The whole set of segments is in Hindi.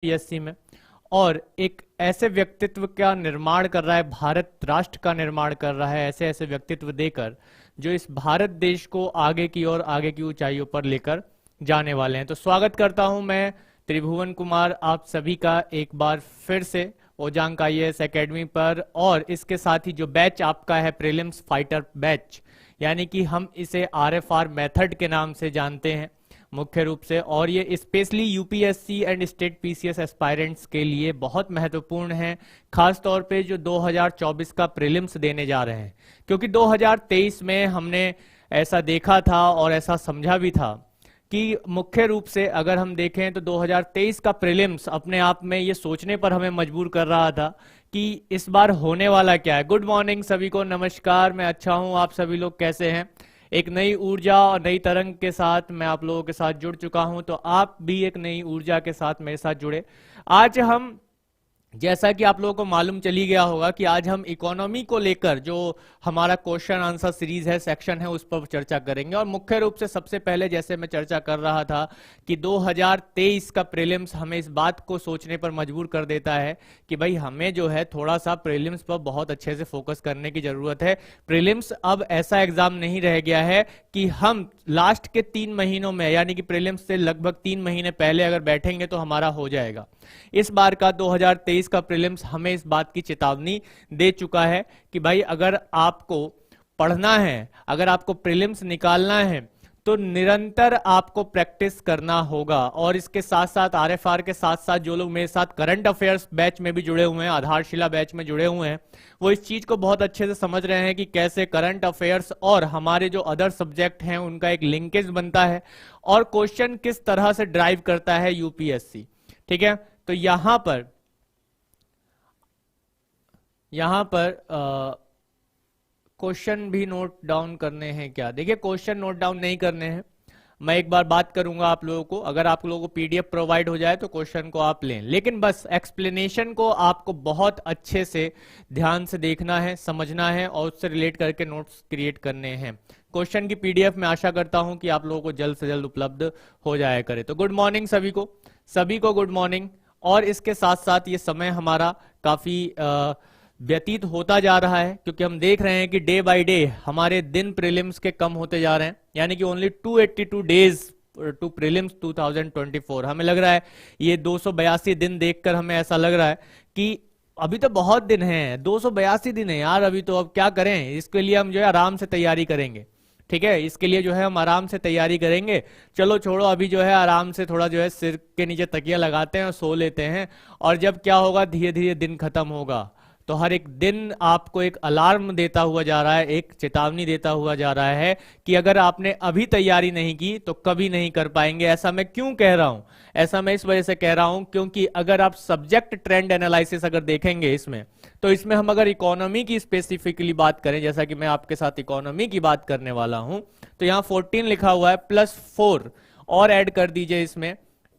यूपीएससी में, और एक ऐसे व्यक्तित्व का निर्माण कर रहा है, भारत राष्ट्र का निर्माण कर रहा है, ऐसे ऐसे व्यक्तित्व देकर जो इस भारत देश को आगे की ओर, आगे की ऊंचाइयों पर लेकर जाने वाले हैं। तो स्वागत करता हूं मैं त्रिभुवन कुमार आप सभी का एक बार फिर से ओजांग आईएएस एकेडमी पर, और इसके साथ ही जो बैच आपका है प्रीलिम्स फाइटर बैच, यानी कि हम इसे आरएफआर मेथड के नाम से जानते हैं मुख्य रूप से, और ये specially UPSC and state PCS aspirants के लिए बहुत महत्वपूर्ण है, खास तौर पे जो 2024 का प्रीलिम्स देने जा रहे हैं। क्योंकि 2023 में हमने ऐसा देखा था और ऐसा समझा भी था कि मुख्य रूप से अगर हम देखें तो 2023 का प्रीलिम्स अपने आप में ये सोचने पर हमें मजबूर कर रहा था कि इस बार होने वाला क्या है। गुड मॉर्निंग सभी को, नमस्कार, मैं अच्छा हूं, आप सभी लोग कैसे हैं? एक नई ऊर्जा और नई तरंग के साथ मैं आप लोगों के साथ जुड़ चुका हूं, तो आप भी एक नई ऊर्जा के साथ मेरे साथ जुड़े। आज हम, जैसा कि आप लोगों को मालूम चली गया होगा कि आज हम इकोनॉमी को लेकर जो हमारा क्वेश्चन आंसर सीरीज है, सेक्शन है, उस पर चर्चा करेंगे। और मुख्य रूप से सबसे पहले जैसे मैं चर्चा कर रहा था कि 2023 का प्रीलिम्स हमें इस बात को सोचने पर मजबूर कर देता है कि भाई हमें जो है थोड़ा सा प्रीलिम्स पर बहुत अच्छे से फोकस करने की जरूरत है। प्रीलिम्स अब ऐसा एग्जाम नहीं रह गया है कि हम लास्ट के 3 महीनों में, यानी कि प्रीलिम्स से लगभग 3 महीने पहले अगर बैठेंगे तो हमारा हो जाएगा। इस बार का 2023 का प्रीलिम्स हमें इस बात की चेतावनी दे चुका है कि भाई अगर आपको पढ़ना है, अगर आपको प्रीलिम्स निकालना है, तो निरंतर आपको प्रैक्टिस करना होगा। और इसके साथ साथ आरएफआर के साथ साथ जो लोग मेरे साथ करंट अफेयर्स बैच में भी जुड़े हुए हैं, आधारशिला बैच में जुड़े हुए हैं, वो इस चीज को बहुत अच्छे से समझ रहे हैं कि कैसे करंट अफेयर्स और हमारे जो अदर सब्जेक्ट हैं उनका एक लिंकेज बनता है और क्वेश्चन किस तरह से ड्राइव करता है यूपीएससी। ठीक है, तो यहां पर क्वेश्चन भी नोट डाउन करने हैं क्या? देखिए, क्वेश्चन नोट डाउन नहीं करने हैं, मैं एक बार बात करूंगा आप लोगों को। अगर आप लोगों को पीडीएफ प्रोवाइड हो जाए तो क्वेश्चन को आप लें, लेकिन बस एक्सप्लेनेशन को आपको बहुत अच्छे से ध्यान से देखना है, समझना है और उससे रिलेट करके नोट्स क्रिएट करने हैं। क्वेश्चन की पीडीएफ मैं आशा करता हूं कि आप लोगों को जल्द से जल्द उपलब्ध हो जाया करे। तो गुड मॉर्निंग सभी को गुड मॉर्निंग। और इसके साथ साथ ये समय हमारा काफी व्यतीत होता जा रहा है, क्योंकि हम देख रहे हैं कि डे बाय डे हमारे दिन प्रीलिम्स के कम होते जा रहे हैं, यानी कि ओनली 282 डेज टू प्रीलिम्स 2024। हमें लग रहा है ये 282 दिन देखकर हमें ऐसा लग रहा है कि अभी तो बहुत दिन हैं, 282 दिन है यार, अभी तो अब क्या करें, इसके लिए हम जो है आराम से तैयारी करेंगे। ठीक है, इसके लिए जो है हम आराम से तैयारी करेंगे। चलो छोड़ो, अभी जो है आराम से थोड़ा जो है सिर के नीचे तकिया लगाते हैं और सो लेते हैं, और जब क्या होगा, धीरे धीरे दिन खत्म होगा तो हर एक दिन आपको एक अलार्म देता हुआ जा रहा है, एक चेतावनी देता हुआ जा रहा है कि अगर आपने अभी तैयारी नहीं की तो कभी नहीं कर पाएंगे। ऐसा मैं क्यों कह रहा हूं? ऐसा मैं इस वजह से कह रहा हूं क्योंकि अगर आप सब्जेक्ट ट्रेंड एनालिसिस अगर देखेंगे इसमें, तो इसमें हम अगर इकोनॉमी की स्पेसिफिकली बात करें, जैसा कि मैं आपके साथ इकोनॉमी की बात करने वाला हूं, तो यहां 14 लिखा हुआ है, +4 और ऐड कर दीजिए इसमें,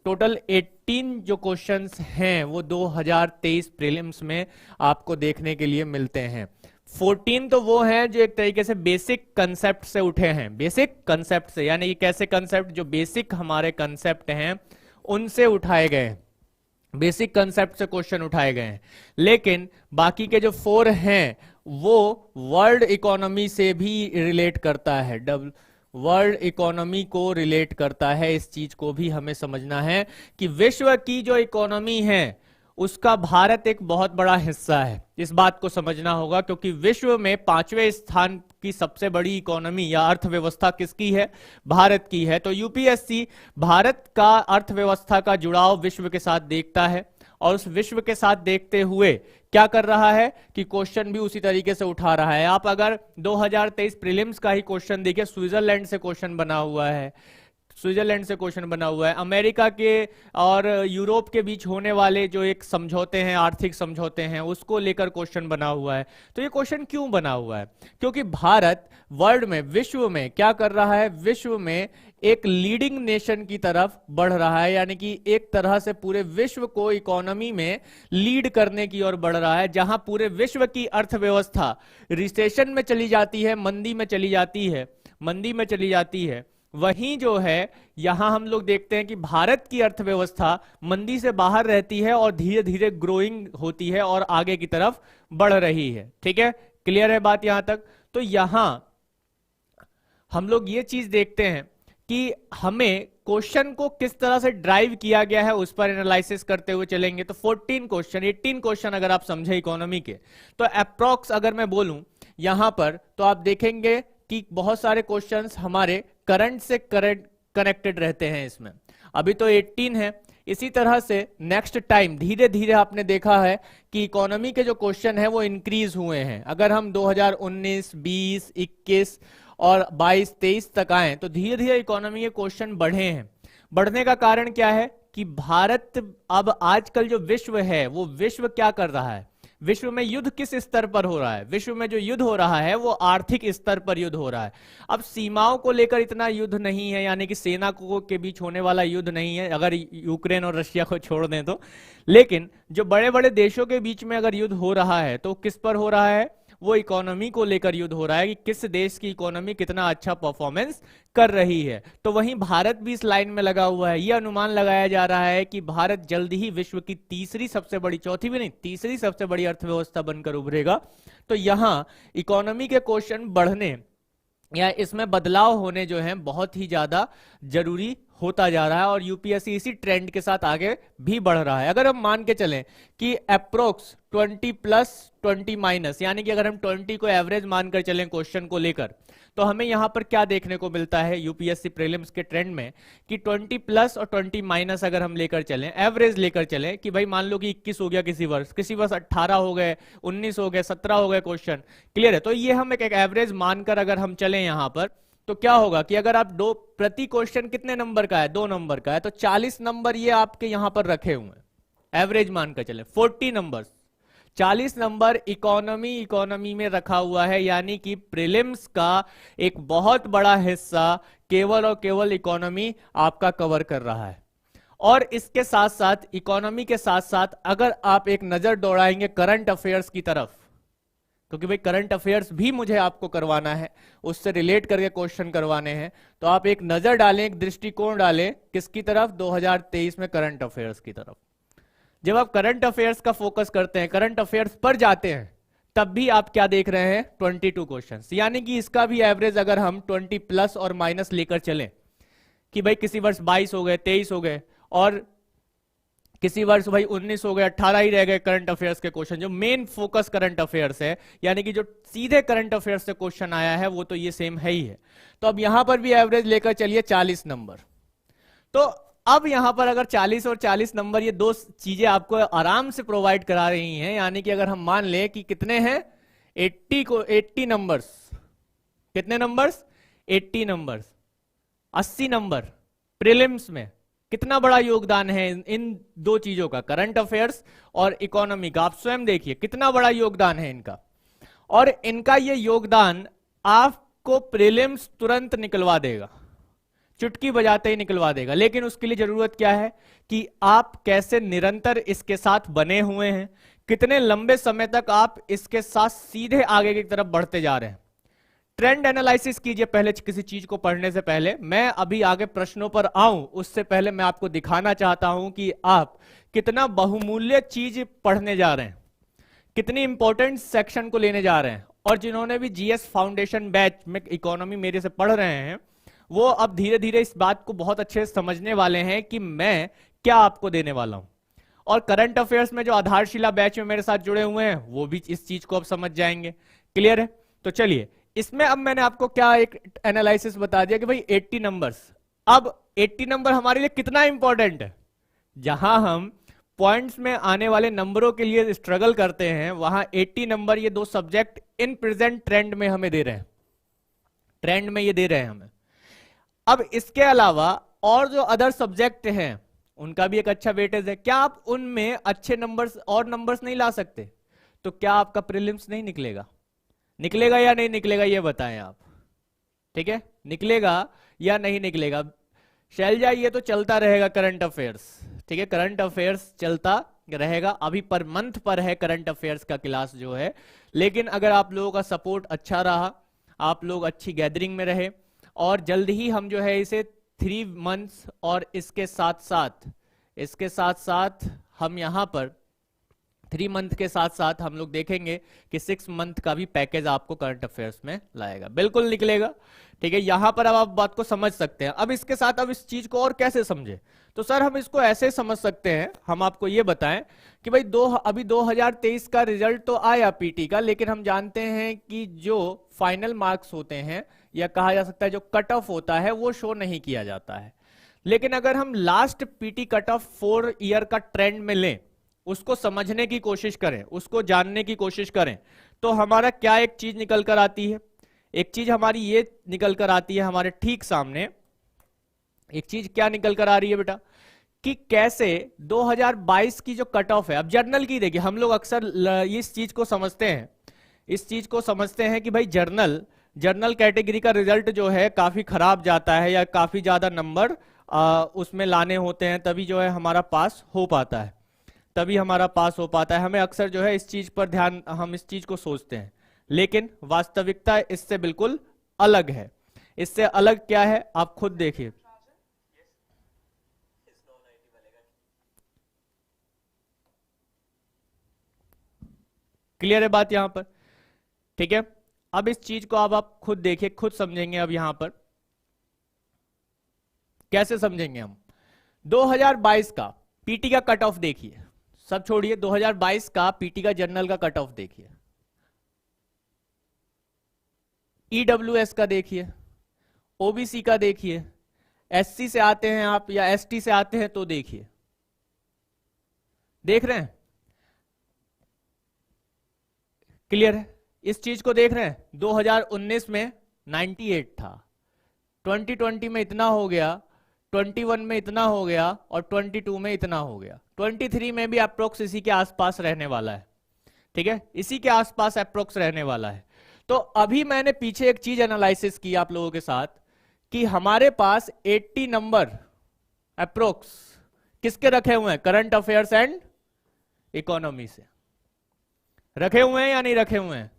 टोटल 18 जो क्वेश्चंस हैं वो 2023 प्रीलिम्स में आपको देखने के लिए मिलते हैं। 14 तो वो हैं जो एक तरीके से बेसिक कंसेप्ट से उठे हैं, बेसिक कंसेप्ट से, यानी कि कैसे कंसेप्ट, जो बेसिक हमारे कंसेप्ट हैं उनसे उठाए गए हैं, बेसिक कंसेप्ट से क्वेश्चन उठाए गए हैं। लेकिन बाकी के जो 4 हैं वो वर्ल्ड इकोनॉमी से भी रिलेट करता है, वर्ल्ड इकोनॉमी को रिलेट करता है। इस चीज को भी हमें समझना है कि विश्व की जो इकोनॉमी है उसका भारत एक बहुत बड़ा हिस्सा है, इस बात को समझना होगा, क्योंकि विश्व में 5वें स्थान की सबसे बड़ी इकोनॉमी या अर्थव्यवस्था किसकी है? भारत की है। तो यूपीएससी भारत का अर्थव्यवस्था का जुड़ाव विश्व के साथ देखता है, और उस विश्व के साथ देखते हुए क्या कर रहा है कि क्वेश्चन भी उसी तरीके से उठा रहा है। आप अगर 2023 प्रीलिम्स का ही क्वेश्चन देखिए, स्विट्जरलैंड से क्वेश्चन बना हुआ है, स्विट्जरलैंड से क्वेश्चन बना हुआ है, अमेरिका के और यूरोप के बीच होने वाले जो एक समझौते हैं, आर्थिक समझौते हैं, उसको लेकर क्वेश्चन बना हुआ है। तो ये क्वेश्चन क्यों बना हुआ है? क्योंकि भारत वर्ल्ड में, विश्व में क्या कर रहा है? विश्व में एक लीडिंग नेशन की तरफ बढ़ रहा है, यानी कि एक तरह से पूरे विश्व को इकोनॉमी में लीड करने की ओर बढ़ रहा है, जहां पूरे विश्व की अर्थव्यवस्था रिसेशन में चली जाती है, मंदी में चली जाती है, वहीं जो है यहां हम लोग देखते हैं कि भारत की अर्थव्यवस्था मंदी से बाहर रहती है और धीरे धीरे ग्रोइंग होती है और आगे की तरफ बढ़ रही है। ठीक है, क्लियर है बात यहां तक? तो यहां हम लोग ये चीज देखते हैं कि हमें क्वेश्चन को किस तरह से ड्राइव किया गया है उस पर एनालिसिस करते हुए चलेंगे। तो 14 क्वेश्चन, 18 क्वेश्चन अगर आप समझे इकोनॉमी के, तो अप्रोक्स अगर मैं बोलूं यहां पर, तो आप देखेंगे कि बहुत सारे क्वेश्चंस हमारे करंट से कनेक्टेड रहते हैं इसमें। अभी तो 18 है, इसी तरह से नेक्स्ट टाइम धीरे धीरे आपने देखा है कि इकोनॉमी के जो क्वेश्चन है वो इंक्रीज हुए हैं। अगर हम 2019, 20, 21 और 22, 23 तक आए तो धीरे धीरे इकोनॉमी के क्वेश्चन बढ़े हैं। बढ़ने का कारण क्या है कि भारत अब आजकल जो विश्व है वो विश्व क्या कर रहा है, विश्व में युद्ध किस स्तर पर हो रहा है? विश्व में जो युद्ध हो रहा है वो आर्थिक स्तर पर युद्ध हो रहा है। अब सीमाओं को लेकर इतना युद्ध नहीं है, यानी कि सेना को के बीच होने वाला युद्ध नहीं है अगर यूक्रेन और रशिया को छोड़ दें तो। लेकिन जो बड़े बड़े देशों के बीच में अगर युद्ध हो रहा है तो किस पर हो रहा है? वो इकोनॉमी को लेकर युद्ध हो रहा है कि किस देश की इकोनॉमी कितना अच्छा परफॉर्मेंस कर रही है। तो वहीं भारत भी इस लाइन में लगा हुआ है। यह अनुमान लगाया जा रहा है कि भारत जल्द ही विश्व की तीसरी सबसे बड़ी, चौथी भी नहीं, तीसरी सबसे बड़ी अर्थव्यवस्था बनकर उभरेगा। तो यहां इकोनॉमी के क्वेश्चन बढ़ने या इसमें बदलाव होने जो है बहुत ही ज्यादा जरूरी होता जा रहा है और यूपीएससी इसी ट्रेंड के साथ आगे भी बढ़ रहा है। अगर हम मान के चलें कि अप्रोक्स 20 प्लस 20 माइनस, यानी कि अगर हम 20 को एवरेज मानकर चलें क्वेश्चन को लेकर, तो हमें यहां पर क्या देखने को मिलता है यूपीएससी प्रीलिम्स के ट्रेंड में कि 20 प्लस और 20 माइनस अगर हम लेकर चलें, एवरेज लेकर चलें कि भाई मान लो कि 21 हो गया किसी वर्ष 18 हो गए, 19 हो गए, 17 हो गए क्वेश्चन, क्लियर है? तो ये हम एक एवरेज मानकर अगर हम चलें यहां पर, तो क्या होगा कि अगर आप दो प्रति क्वेश्चन कितने नंबर का है? 2 नंबर का है, तो 40 नंबर ये आपके यहां पर रखे हुए हैं, एवरेज मानकर चले 40 नंबर, 40 नंबर इकोनॉमी में रखा हुआ है। यानी कि प्रीलिम्स का एक बहुत बड़ा हिस्सा केवल और केवल इकोनॉमी आपका कवर कर रहा है। और इसके साथ साथ इकोनॉमी के साथ साथ अगर आप एक नजर दौड़ाएंगे करंट अफेयर्स की तरफ, क्योंकि भाई करंट अफेयर्स भी मुझे आपको करवाना है, उससे रिलेट करके क्वेश्चन करवाने हैं, तो आप एक नजर डालें, एक दृष्टिकोण डालें किसकी तरफ? 2023 में करंट अफेयर्स की तरफ। जब आप करंट अफेयर्स का फोकस करते हैं, करंट अफेयर्स पर जाते हैं, तब भी आप क्या देख रहे हैं? 22 क्वेश्चंस। यानी कि इसका भी एवरेज अगर हम 20 प्लस और माइनस लेकर चलें कि भाई किसी वर्ष 22 हो गए, 23 हो गए और किसी वर्ष भाई 19 हो गए, 18 ही रह गए करंट अफेयर्स के क्वेश्चन, जो मेन फोकस करंट अफेयर्स है, यानी कि जो सीधे करंट अफेयर्स से क्वेश्चन आया है वो तो ये सेम है ही है। तो अब यहां पर भी एवरेज लेकर चलिए 40 नंबर। तो अब यहां पर अगर 40 और 40 नंबर, ये दो चीजें आपको आराम से प्रोवाइड करा रही हैं। यानी कि अगर हम मान लें कि कितने हैं 80 नंबर्स, कितने नंबर्स? 80 नंबर्स, 80 नंबर प्रीलिम्स में, कितना बड़ा योगदान है इन दो चीजों का, करंट अफेयर्स और इकोनॉमी का। आप स्वयं देखिए कितना बड़ा योगदान है इनका। और इनका ये योगदान आपको प्रीलिम्स तुरंत निकलवा देगा, चुटकी बजाते ही निकलवा देगा। लेकिन उसके लिए जरूरत क्या है कि आप कैसे निरंतर इसके साथ बने हुए हैं, कितने लंबे समय तक आप इसके साथ सीधे आगे की तरफ बढ़ते जा रहे हैं। ट्रेंड एनालिसिस कीजिए पहले किसी चीज को पढ़ने से पहले। मैं अभी आगे प्रश्नों पर आऊं उससे पहले मैं आपको दिखाना चाहता हूं कि आप कितना बहुमूल्य चीज पढ़ने जा रहे हैं, कितनी इंपॉर्टेंट सेक्शन को लेने जा रहे हैं। और जिन्होंने भी जीएस फाउंडेशन बैच में इकोनॉमी मेरे से पढ़ रहे हैं, वो अब धीरे धीरे इस बात को बहुत अच्छे से समझने वाले हैं कि मैं क्या आपको देने वाला हूं। और करंट अफेयर्स में जो आधारशिला बैच में मेरे साथ जुड़े हुए हैं वो भी इस चीज को अब समझ जाएंगे। क्लियर है? तो चलिए, इसमें अब मैंने आपको क्या एक एनालिसिस बता दिया कि भाई 80 नंबर्स। अब 80 नंबर हमारे लिए कितना इंपॉर्टेंट है? जहां हम पॉइंट्स में आने वाले नंबरों के लिए स्ट्रगल करते हैं, वहां 80 नंबर ये दो सब्जेक्ट इन प्रेजेंट ट्रेंड में हमें दे रहे हैं, ट्रेंड में ये दे रहे हैं हमें। अब इसके अलावा और जो अदर सब्जेक्ट हैं उनका भी एक अच्छा वेटेज है। क्या आप उनमें अच्छे नंबर्स और नंबर्स नहीं ला सकते? तो क्या आपका प्रीलिम्स नहीं निकलेगा? निकलेगा या नहीं निकलेगा ये बताएं आप। ठीक है, निकलेगा या नहीं निकलेगा? शैलजा, ये तो चलता रहेगा करंट अफेयर्स। ठीक है, करंट अफेयर्स चलता रहेगा। अभी पर मंथ पर है करंट अफेयर्स का क्लास जो है, लेकिन अगर आप लोगों का सपोर्ट अच्छा रहा, आप लोग अच्छी गैदरिंग में रहे, और जल्द ही हम जो है इसे 3 मंथ्स और इसके साथ साथ हम यहाँ पर 3 मंथ के साथ साथ हम लोग देखेंगे कि 6 मंथ का भी पैकेज आपको करंट अफेयर्स में लाएगा, बिल्कुल निकलेगा। ठीक है, यहां पर अब आप बात को समझ सकते हैं। अब इसके साथ अब इस चीज को और कैसे समझे, तो सर हम इसको ऐसे समझ सकते हैं, हम आपको ये बताएं कि भाई अभी 2023 का रिजल्ट तो आया पीटी का, लेकिन हम जानते हैं कि जो फाइनल मार्क्स होते हैं या कहा जा सकता है जो कट ऑफ होता है वो शो नहीं किया जाता है। लेकिन अगर हम last PT cut off 4 year का ट्रेंड में लें, उसको समझने की कोशिश करें, उसको जानने की कोशिश करें, तो हमारा क्या एक चीज निकल कर आती है, एक चीज हमारी ये निकल कर आती है हमारे ठीक सामने। एक चीज क्या निकल कर आ रही है बेटा, कि कैसे 2022 की जो कट ऑफ है, अब जर्नल की देखिए, हम लोग अक्सर इस चीज को समझते हैं, इस चीज को समझते हैं कि भाई जर्नल कैटेगरी का रिजल्ट जो है काफी खराब जाता है या काफी ज्यादा नंबर उसमें लाने होते हैं, तभी जो है हमारा पास हो पाता है, तभी हमारा पास हो पाता है। हमें अक्सर जो है इस चीज पर ध्यान, हम इस चीज को सोचते हैं, लेकिन वास्तविकता इससे बिल्कुल अलग है। इससे अलग क्या है आप खुद देखिए। क्लियर है बात यहां पर? ठीक है, अब इस चीज को अब आप खुद देखिए, खुद समझेंगे। अब यहां पर कैसे समझेंगे हम, 2022 का पीटी का कट ऑफ देखिए, सब छोड़िए, 2022 का पीटी का जर्नल का कट ऑफ देखिए, ईडब्ल्यूएस का देखिए, ओबीसी का देखिए, एससी से आते हैं आप या एसटी से आते हैं तो देखिए, देख रहे हैं? क्लियर है? इस चीज को देख रहे हैं? 2019 में 98 था, 2020 में इतना हो गया, 21 में इतना हो गया और 22 में इतना हो गया, 23 में भी अप्रोक्स इसी के आसपास रहने वाला है। ठीक है, इसी के आसपास अप्रोक्स रहने वाला है। तो अभी मैंने पीछे एक चीज एनालिसिस की आप लोगों के साथ कि हमारे पास 80 नंबर अप्रोक्स किसके रखे हुए हैं, करंट अफेयर्स एंड इकोनॉमी से रखे हुए हैं या नहीं रखे हुए हैं?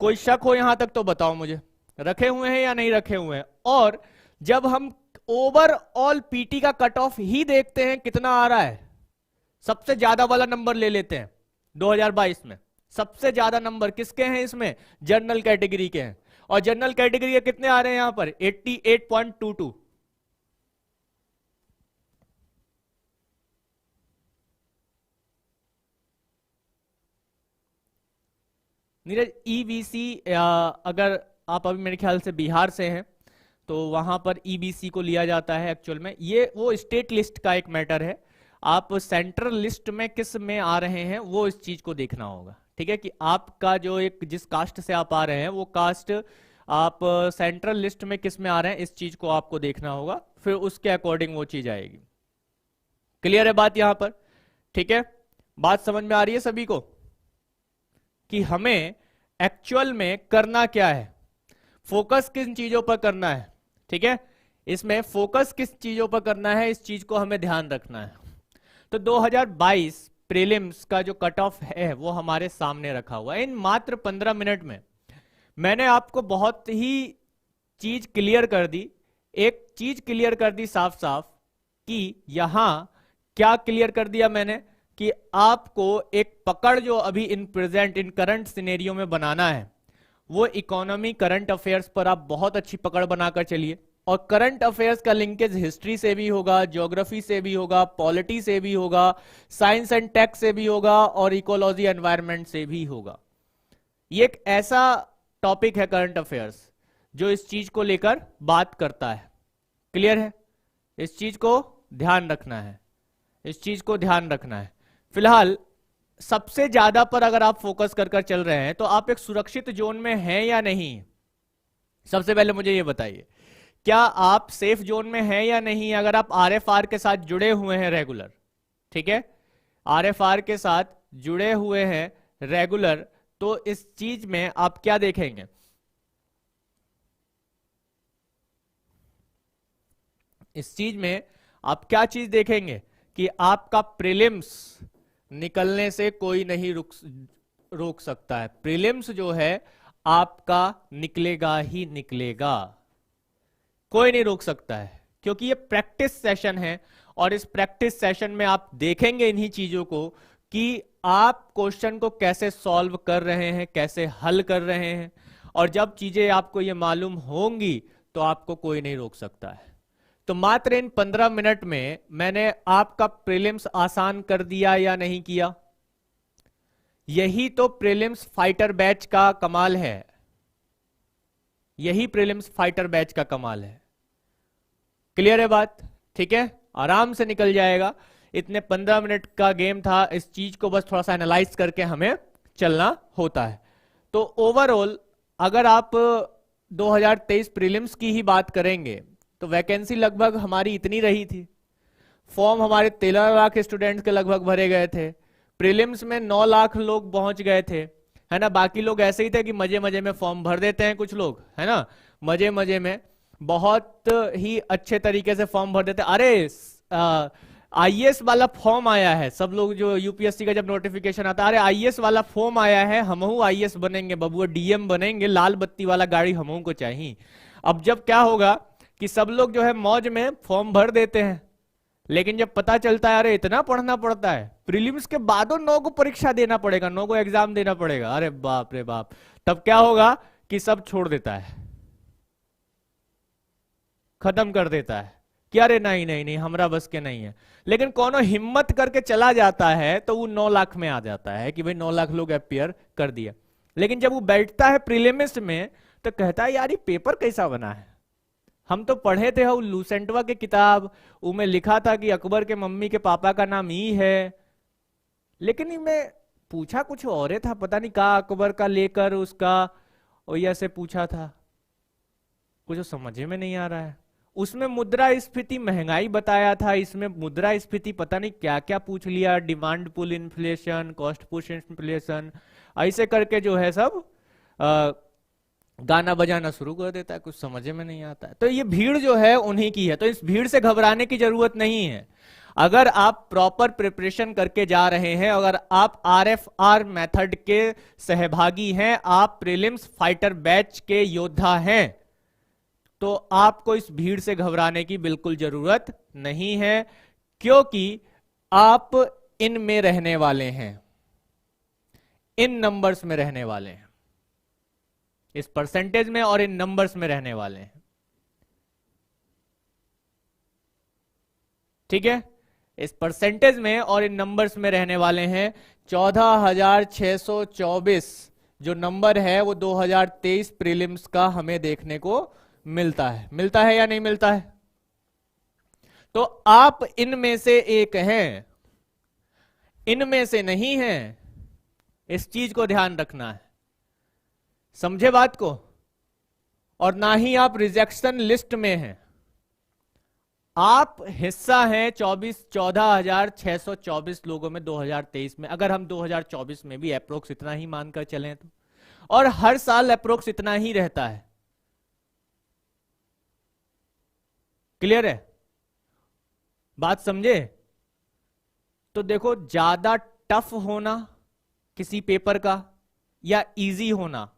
कोई शक हो यहां तक तो बताओ मुझे, रखे हुए हैं या नहीं रखे हुए हैं? और जब हम ओवरऑल पीटी का कट ऑफ ही देखते हैं कितना आ रहा है, सबसे ज्यादा वाला नंबर ले लेते हैं 2022 में, सबसे ज्यादा नंबर किसके हैं इसमें, जनरल कैटेगरी के हैं, और जनरल कैटेगरी के कितने आ रहे हैं यहां पर 88.22। नीरज, ईबीसी अगर आप अभी मेरे ख्याल से बिहार से हैं तो वहां पर ईबीसी को लिया जाता है। एक्चुअल में ये वो स्टेट लिस्ट का एक मैटर है, आप सेंट्रल लिस्ट में किस में आ रहे हैं वो इस चीज को देखना होगा। ठीक है, कि आपका जो एक जिस कास्ट से आप आ रहे हैं वो कास्ट आप सेंट्रल लिस्ट में किस में आ रहे हैं, इस चीज को आपको देखना होगा, फिर उसके अकॉर्डिंग वो चीज आएगी। क्लियर है बात यहां पर? ठीक है, बात समझ में आ रही है सभी को कि हमें एक्चुअल में करना क्या है, फोकस किन चीजों पर करना है। ठीक है, इसमें फोकस किस चीजों पर करना है, इस चीज को हमें ध्यान रखना है। तो 2022 प्रीलिम्स का जो कट ऑफ है वो हमारे सामने रखा हुआ है। इन मात्र 15 मिनट में मैंने आपको बहुत ही चीज क्लियर कर दी, एक चीज क्लियर कर दी साफ साफ, कि यहां क्या क्लियर कर दिया मैंने, कि आपको एक पकड़ जो अभी in present in current scenario में बनाना है वो इकोनॉमी करंट अफेयर्स पर आप बहुत अच्छी पकड़ बनाकर चलिए। और करंट अफेयर्स का लिंकेज हिस्ट्री से भी होगा, ज्योग्राफी से भी होगा, पॉलिटी से भी होगा, साइंस एंड टेक से भी होगा, और इकोलॉजी एनवायरनमेंट से भी होगा। ये एक ऐसा टॉपिक है करंट अफेयर्स जो इस चीज को लेकर बात करता है। क्लियर है? इस चीज को ध्यान रखना है, इस चीज को ध्यान रखना है। फिलहाल सबसे ज्यादा पर अगर आप फोकस कर चल रहे हैं तो आप एक सुरक्षित जोन में हैं या नहीं, सबसे पहले मुझे ये बताइए, क्या आप सेफ जोन में हैं या नहीं? अगर आप आरएफआर के साथ जुड़े हुए हैं रेगुलर, ठीक है, आरएफआर के साथ जुड़े हुए हैं रेगुलर, तो इस चीज में आप क्या देखेंगे, इस चीज में आप क्या चीज देखेंगे कि आपका प्रीलिम्स निकलने से कोई नहीं रोक सकता है। प्रीलिम्स जो है आपका निकलेगा ही निकलेगा। कोई नहीं रोक सकता है, क्योंकि ये प्रैक्टिस सेशन है और इस प्रैक्टिस सेशन में आप देखेंगे इन्हीं चीजों को कि आप क्वेश्चन को कैसे सॉल्व कर रहे हैं, कैसे हल कर रहे हैं। और जब चीजें आपको ये मालूम होंगी तो आपको कोई नहीं रोक सकता है। तो मात्र इन 15 मिनट में मैंने आपका प्रीलिम्स आसान कर दिया या नहीं किया? यही तो प्रीलिम्स फाइटर बैच का कमाल है, यही प्रीलिम्स फाइटर बैच का कमाल है। क्लियर है बात? ठीक है, आराम से निकल जाएगा। इतने 15 मिनट का गेम था, इस चीज को बस थोड़ा सा एनालाइज करके हमें चलना होता है। तो ओवरऑल अगर आप 2023 प्रीलिम्स की ही बात करेंगे तो वैकेंसी लगभग हमारी इतनी रही थी। फॉर्म हमारे 13 लाख स्टूडेंट्स के लगभग भरे गए थे। प्रीलिम्स में 9 लाख लोग पहुंच गए थे, है ना। बाकी लोग ऐसे ही थे कि मजे मजे में फॉर्म भर देते हैं कुछ लोग, है ना, मजे मजे में बहुत ही अच्छे तरीके से फॉर्म भर देते। अरे आईएएस वाला फॉर्म आया है, सब लोग जो यूपीएससी का जब नोटिफिकेशन आता है, अरे आईएएस वाला फॉर्म आया है, हमहू आईएएस बनेंगे बबुआ, डीएम बनेंगे, लाल बत्ती वाला गाड़ी हमहू को चाहिए। अब जब क्या होगा कि सब लोग जो है मौज में फॉर्म भर देते हैं, लेकिन जब पता चलता है अरे इतना पढ़ना पड़ता है, प्रीलिम्स के बादों 9 को परीक्षा देना पड़ेगा, 9 को एग्जाम देना पड़ेगा, अरे बाप रे बाप, तब क्या होगा कि सब छोड़ देता है, खत्म कर देता है कि अरे नहीं नहीं नहीं हमरा बस के नहीं है। लेकिन कोनो हिम्मत करके चला जाता है तो वो 9 लाख में आ जाता है कि भाई 9 लाख लोग अपियर कर दिया। लेकिन जब वो बैठता है प्रीलिम्स में तो कहता है यार ये पेपर कैसा बना है, हम तो पढ़े थे वो लूसेंटवा के किताब, उसमें लिखा था कि अकबर के मम्मी के पापा का नाम ई है, लेकिन इनमें पूछा कुछ और था, पता नहीं कहा अकबर का लेकर उसका और ऐसे पूछा था, कुछ समझ में नहीं आ रहा है। उसमें मुद्रा स्फीति महंगाई बताया था, इसमें मुद्रा स्फीति पता नहीं क्या क्या पूछ लिया, demand pull inflation, cost push inflation, ऐसे करके जो है सब गाना बजाना शुरू कर देता है, कुछ समझ में नहीं आता है। तो ये भीड़ जो है उन्हीं की है, तो इस भीड़ से घबराने की जरूरत नहीं है। अगर आप प्रॉपर प्रिपरेशन करके जा रहे हैं, अगर आप आरएफआर मेथड के सहभागी हैं, आप प्रीलिम्स फाइटर बैच के योद्धा हैं, तो आपको इस भीड़ से घबराने की बिल्कुल जरूरत नहीं है, क्योंकि आप इनमें रहने वाले हैं, इन नंबर्स में रहने वाले हैं, इस परसेंटेज में और इन नंबर्स में रहने वाले हैं। ठीक है, इस परसेंटेज में और इन नंबर्स में रहने वाले हैं। 14,624 जो नंबर है वो 2023 प्रीलिम्स का हमें देखने को मिलता है या नहीं मिलता है? तो आप इनमें से एक हैं, इनमें से नहीं हैं, इस चीज को ध्यान रखना है, समझे बात को। और ना ही आप रिजेक्शन लिस्ट में हैं, आप हिस्सा हैं 14,624 लोगों में 2023 में, अगर हम 2024 में भी अप्रोक्स इतना ही मानकर चलें तो, और हर साल अप्रोक्स इतना ही रहता है। क्लियर है बात, समझे? तो देखो, ज्यादा टफ होना किसी पेपर का या इजी होना,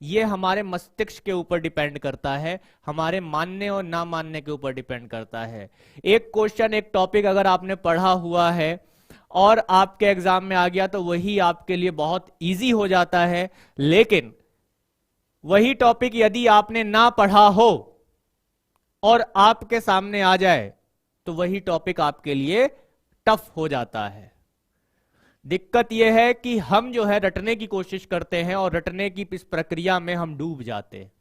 ये हमारे मस्तिष्क के ऊपर डिपेंड करता है, हमारे मानने और ना मानने के ऊपर डिपेंड करता है। एक क्वेश्चन, एक टॉपिक अगर आपने पढ़ा हुआ है और आपके एग्जाम में आ गया तो वही आपके लिए बहुत इजी हो जाता है, लेकिन वही टॉपिक यदि आपने ना पढ़ा हो और आपके सामने आ जाए तो वही टॉपिक आपके लिए टफ हो जाता है। दिक्कत यह है कि हम जो है रटने की कोशिश करते हैं और रटने की इस प्रक्रिया में हम डूब जाते हैं।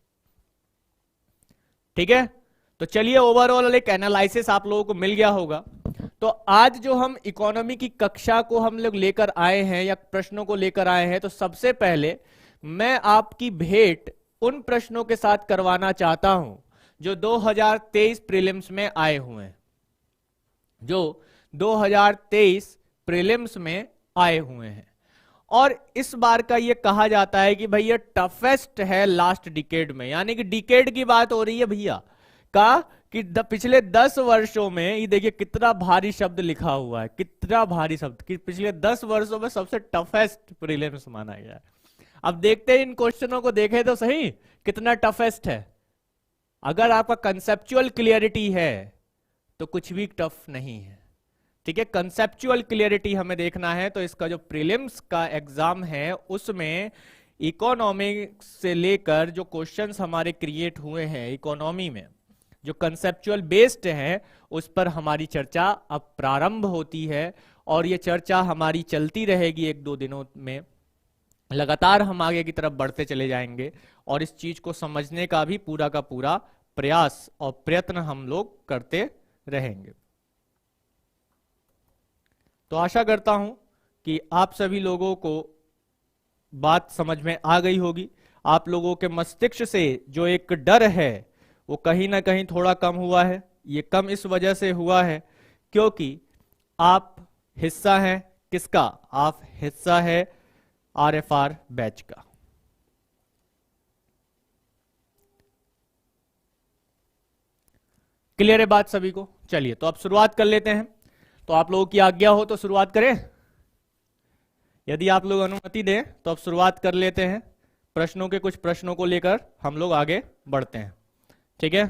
ठीक है, तो चलिए ओवरऑल एक एनालिसिस आप लोगों को मिल गया होगा। तो आज जो हम इकोनॉमी की कक्षा को हम लोग लेकर आए हैं या प्रश्नों को लेकर आए हैं, तो सबसे पहले मैं आपकी भेंट उन प्रश्नों के साथ करवाना चाहता हूं जो 2023 प्रीलिम्स में आए हुए हैं, जो 2023 प्रीलिम्स में आए हुए हैं। और इस बार का ये कहा जाता है कि भैया टफेस्ट है लास्ट डिकेड में, यानी कि डिकेड की बात हो रही है भैया का कि पिछले 10 वर्षों में, ये देखिए कितना भारी शब्द लिखा हुआ है, कितना भारी शब्द, कि पिछले 10 वर्षों में सबसे टफेस्ट प्रीलिम्स माना गया है। अब देखते हैं इन क्वेश्चनों को, देखें तो सही कितना टफेस्ट है। अगर आपका कंसेप्चुअल क्लियरिटी है तो कुछ भी टफ नहीं है। ठीक है, कंसेप्चुअल क्लियरिटी हमें देखना है, तो इसका जो प्रीलिम्स का एग्जाम है उसमें इकोनॉमिक्स से लेकर जो क्वेश्चंस हमारे क्रिएट हुए हैं इकोनॉमी में, जो कंसेप्चुअल बेस्ड है, उस पर हमारी चर्चा अब प्रारंभ होती है। और ये चर्चा हमारी चलती रहेगी 1-2 दिनों में, लगातार हम आगे की तरफ बढ़ते चले जाएंगे और इस चीज को समझने का भी पूरा का पूरा प्रयास और प्रयत्न हम लोग करते रहेंगे। तो आशा करता हूं कि आप सभी लोगों को बात समझ में आ गई होगी। आप लोगों के मस्तिष्क से जो एक डर है वो कहीं ना कहीं थोड़ा कम हुआ है। ये कम इस वजह से हुआ है क्योंकि आप हिस्सा हैं किसका? आप हिस्सा है RFR बैच का। क्लियर है बात सभी को? चलिए तो अब शुरुआत कर लेते हैं। तो आप लोगों की आज्ञा हो तो शुरुआत करें। यदि आप लोग अनुमति दें तो अब शुरुआत कर लेते हैं। प्रश्नों के कुछ प्रश्नों को लेकर हम लोग आगे बढ़ते हैं। ठीक है,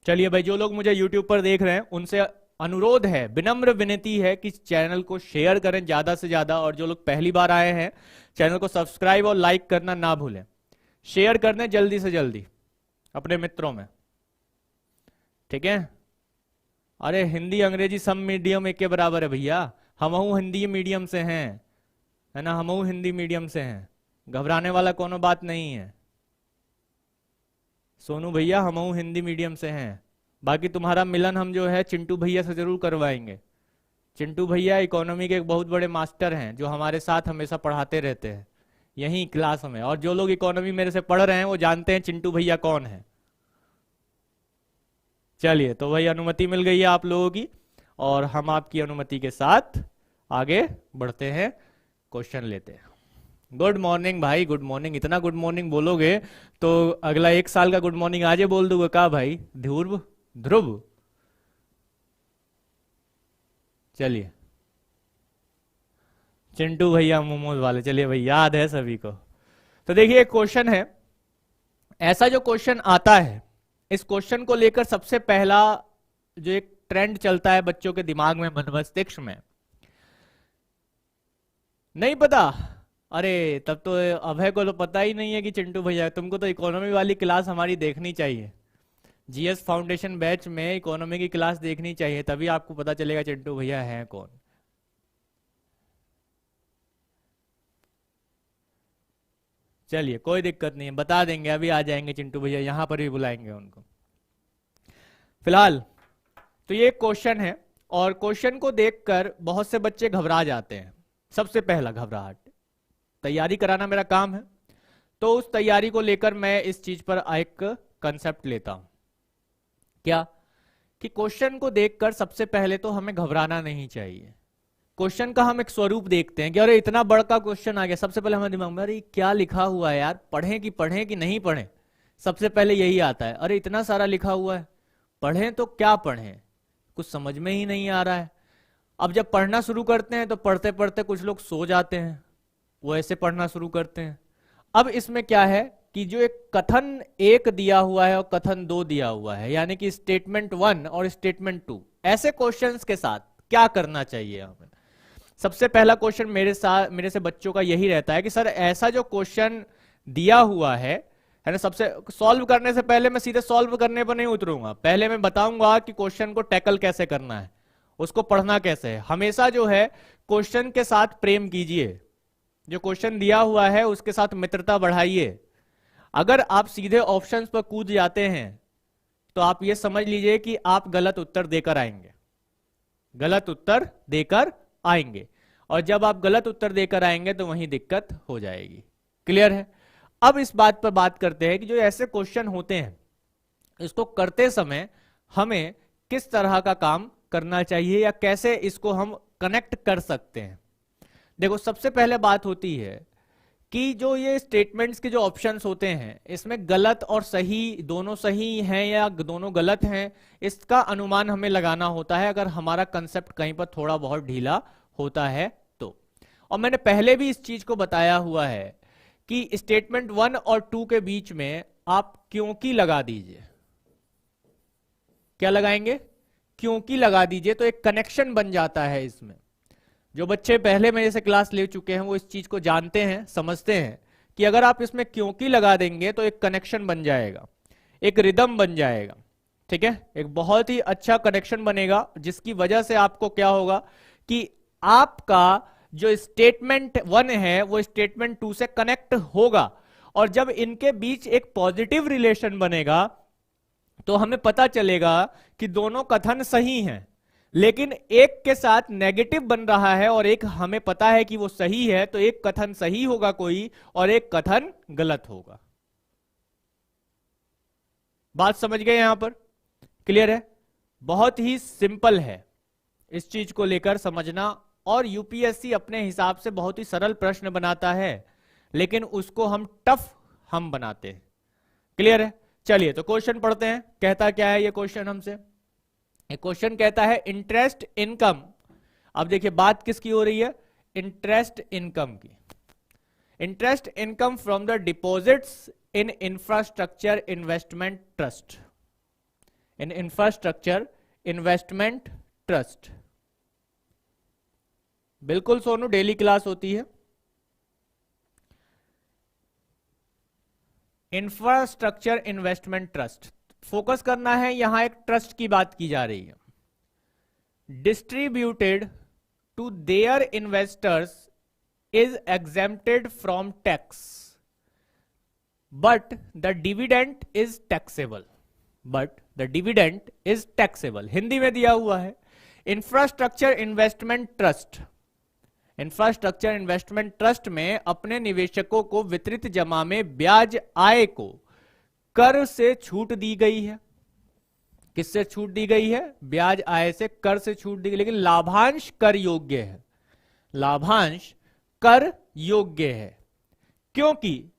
चलिए भाई, जो लोग मुझे YouTube पर देख रहे हैं उनसे अनुरोध है, विनम्र विनती है कि चैनल को शेयर करें ज्यादा से ज्यादा, और जो लोग पहली बार आए हैं चैनल को सब्सक्राइब और लाइक करना ना भूलें। शेयर कर दें जल्दी से जल्दी अपने मित्रों में। ठीक है, अरे हिंदी अंग्रेजी सब मीडियम एक के बराबर है भैया। हमहू हिंदी मीडियम से हैं, है ना, हमहू हिंदी मीडियम से हैं, घबराने वाला कोनो बात नहीं है। सोनू भैया हमहू हिंदी मीडियम से हैं। बाकी तुम्हारा मिलन हम जो है चिंटू भैया से जरूर करवाएंगे। चिंटू भैया इकोनॉमी के एक बहुत बड़े मास्टर हैं जो हमारे साथ हमेशा पढ़ाते रहते हैं यहीं क्लास में, और जो लोग इकोनॉमी मेरे से पढ़ रहे हैं वो जानते हैं चिंटू भैया कौन है। चलिए तो भाई अनुमति मिल गई है आप लोगों की, और हम आपकी अनुमति के साथ आगे बढ़ते हैं, क्वेश्चन लेते हैं। गुड मॉर्निंग भाई, गुड मॉर्निंग। इतना गुड मॉर्निंग बोलोगे तो अगला 1 साल का गुड मॉर्निंग आज ही बोल दूंगा का भाई? ध्रुव ध्रुव, चलिए चिंटू भैया मोमोज वाले, चलिए भाई याद है सभी को। तो देखिए एक क्वेश्चन है, ऐसा जो क्वेश्चन आता है, इस क्वेश्चन को लेकर सबसे पहला जो एक ट्रेंड चलता है बच्चों के दिमाग में, मन मस्तिष्क में, नहीं पता। अरे तब तो अभय को तो पता ही नहीं है कि चिंटू भैया, तुमको तो इकोनॉमी वाली क्लास हमारी देखनी चाहिए। GS फाउंडेशन बैच में इकोनॉमी की क्लास देखनी चाहिए, तभी आपको पता चलेगा चिंटू भैया हैं कौन। चलिए कोई दिक्कत नहीं है, बता देंगे, अभी आ जाएंगे चिंटू भैया, यहां पर भी बुलाएंगे उनको। फिलहाल तो ये क्वेश्चन है, और क्वेश्चन को देखकर बहुत से बच्चे घबरा जाते हैं। सबसे पहला घबराहट, तैयारी कराना मेरा काम है, तो उस तैयारी को लेकर मैं इस चीज पर एक कंसेप्ट लेता हूं, क्या कि क्वेश्चन को देखकर सबसे पहले तो हमें घबराना नहीं चाहिए। क्वेश्चन का हम एक स्वरूप देखते हैं कि अरे इतना बड़ा क्वेश्चन आ गया, सबसे पहले हमारे दिमाग में अरे क्या लिखा हुआ है यार, पढ़ें कि नहीं पढ़ें, सबसे पहले यही आता है। अरे इतना सारा लिखा हुआ है, पढ़ें तो क्या पढ़ें, कुछ समझ में ही नहीं आ रहा है। अब जब पढ़ना शुरू करते हैं तो पढ़ते पढ़ते कुछ लोग सो जाते हैं, वो ऐसे पढ़ना शुरू करते हैं। अब इसमें क्या है कि जो एक कथन 1 दिया हुआ है और कथन 2 दिया हुआ है, यानी कि स्टेटमेंट 1 और स्टेटमेंट 2, ऐसे क्वेश्चंस के साथ क्या करना चाहिए हमें? सबसे पहला क्वेश्चन मेरे से बच्चों का यही रहता है कि सर ऐसा जो क्वेश्चन दिया हुआ है ना, सबसे सॉल्व करने से पहले मैं सीधे सॉल्व करने पर नहीं उतरूंगा, पहले मैं बताऊंगा कि क्वेश्चन को टैकल कैसे करना है, उसको पढ़ना कैसे है। हमेशा जो है क्वेश्चन के साथ प्रेम कीजिए, जो क्वेश्चन दिया हुआ है उसके साथ मित्रता बढ़ाइए। अगर आप सीधे ऑप्शंस पर कूद जाते हैं तो आप ये समझ लीजिए कि आप गलत उत्तर देकर आएंगे, गलत उत्तर देकर आएंगे, और जब आप गलत उत्तर देकर आएंगे तो वहीं दिक्कत हो जाएगी। क्लियर है? अब इस बात पर बात करते हैं कि जो ऐसे क्वेश्चन होते हैं इसको करते समय हमें किस तरह का काम करना चाहिए या कैसे इसको हम कनेक्ट कर सकते हैं। देखो सबसे पहले बात होती है कि जो ये स्टेटमेंट्स के जो ऑप्शंस होते हैं इसमें गलत और सही दोनों सही हैं या दोनों गलत हैं, इसका अनुमान हमें लगाना होता है अगर हमारा कंसेप्ट कहीं पर थोड़ा बहुत ढीला होता है तो। और मैंने पहले भी इस चीज को बताया हुआ है कि स्टेटमेंट 1 और 2 के बीच में आप क्योंकि लगा दीजिए। क्या लगाएंगे? क्योंकि लगा दीजिए, तो एक कनेक्शन बन जाता है इसमें। जो बच्चे पहले मेरे से क्लास ले चुके हैं वो इस चीज को जानते हैं, समझते हैं कि अगर आप इसमें क्योंकि लगा देंगे तो एक कनेक्शन बन जाएगा, एक रिदम बन जाएगा। ठीक है, एक बहुत ही अच्छा कनेक्शन बनेगा, जिसकी वजह से आपको क्या होगा कि आपका जो स्टेटमेंट 1 है वो स्टेटमेंट 2 से कनेक्ट होगा, और जब इनके बीच एक पॉजिटिव रिलेशन बनेगा तो हमें पता चलेगा कि दोनों कथन सही हैं, लेकिन एक के साथ नेगेटिव बन रहा है और एक हमें पता है कि वो सही है, तो एक कथन सही होगा कोई और एक कथन गलत होगा। बात समझ गए? यहां पर क्लियर है? बहुत ही सिंपल है इस चीज को लेकर समझना, और यूपीएससी अपने हिसाब से बहुत ही सरल प्रश्न बनाता है, लेकिन उसको हम टफ बनाते हैं। क्लियर है? चलिए तो क्वेश्चन पढ़ते हैं। कहता क्या है ये क्वेश्चन हमसे? ये क्वेश्चन कहता है इंटरेस्ट इनकम। अब देखिए बात किसकी हो रही है? इंटरेस्ट इनकम की। Interest income from the deposits in infrastructure investment trust. In infrastructure investment trust. बिल्कुल सोनू, डेली क्लास होती है। इंफ्रास्ट्रक्चर इन्वेस्टमेंट ट्रस्ट, फोकस करना है, यहां एक ट्रस्ट की बात की जा रही है। Distributed to their investors is exempted from tax but the dividend is taxable. But the dividend is taxable, Hindi में दिया हुआ है। Infrastructure investment trust, infrastructure investment trust में अपने निवेशकों को वितरित जमा में ब्याज आय को कर से छूट दी गई है। किससे छूट दी गई है? ब्याज आय से, कर से छूट दी गई, लेकिन लाभांश कर योग्य है। लाभांश कर योग्य है क्योंकि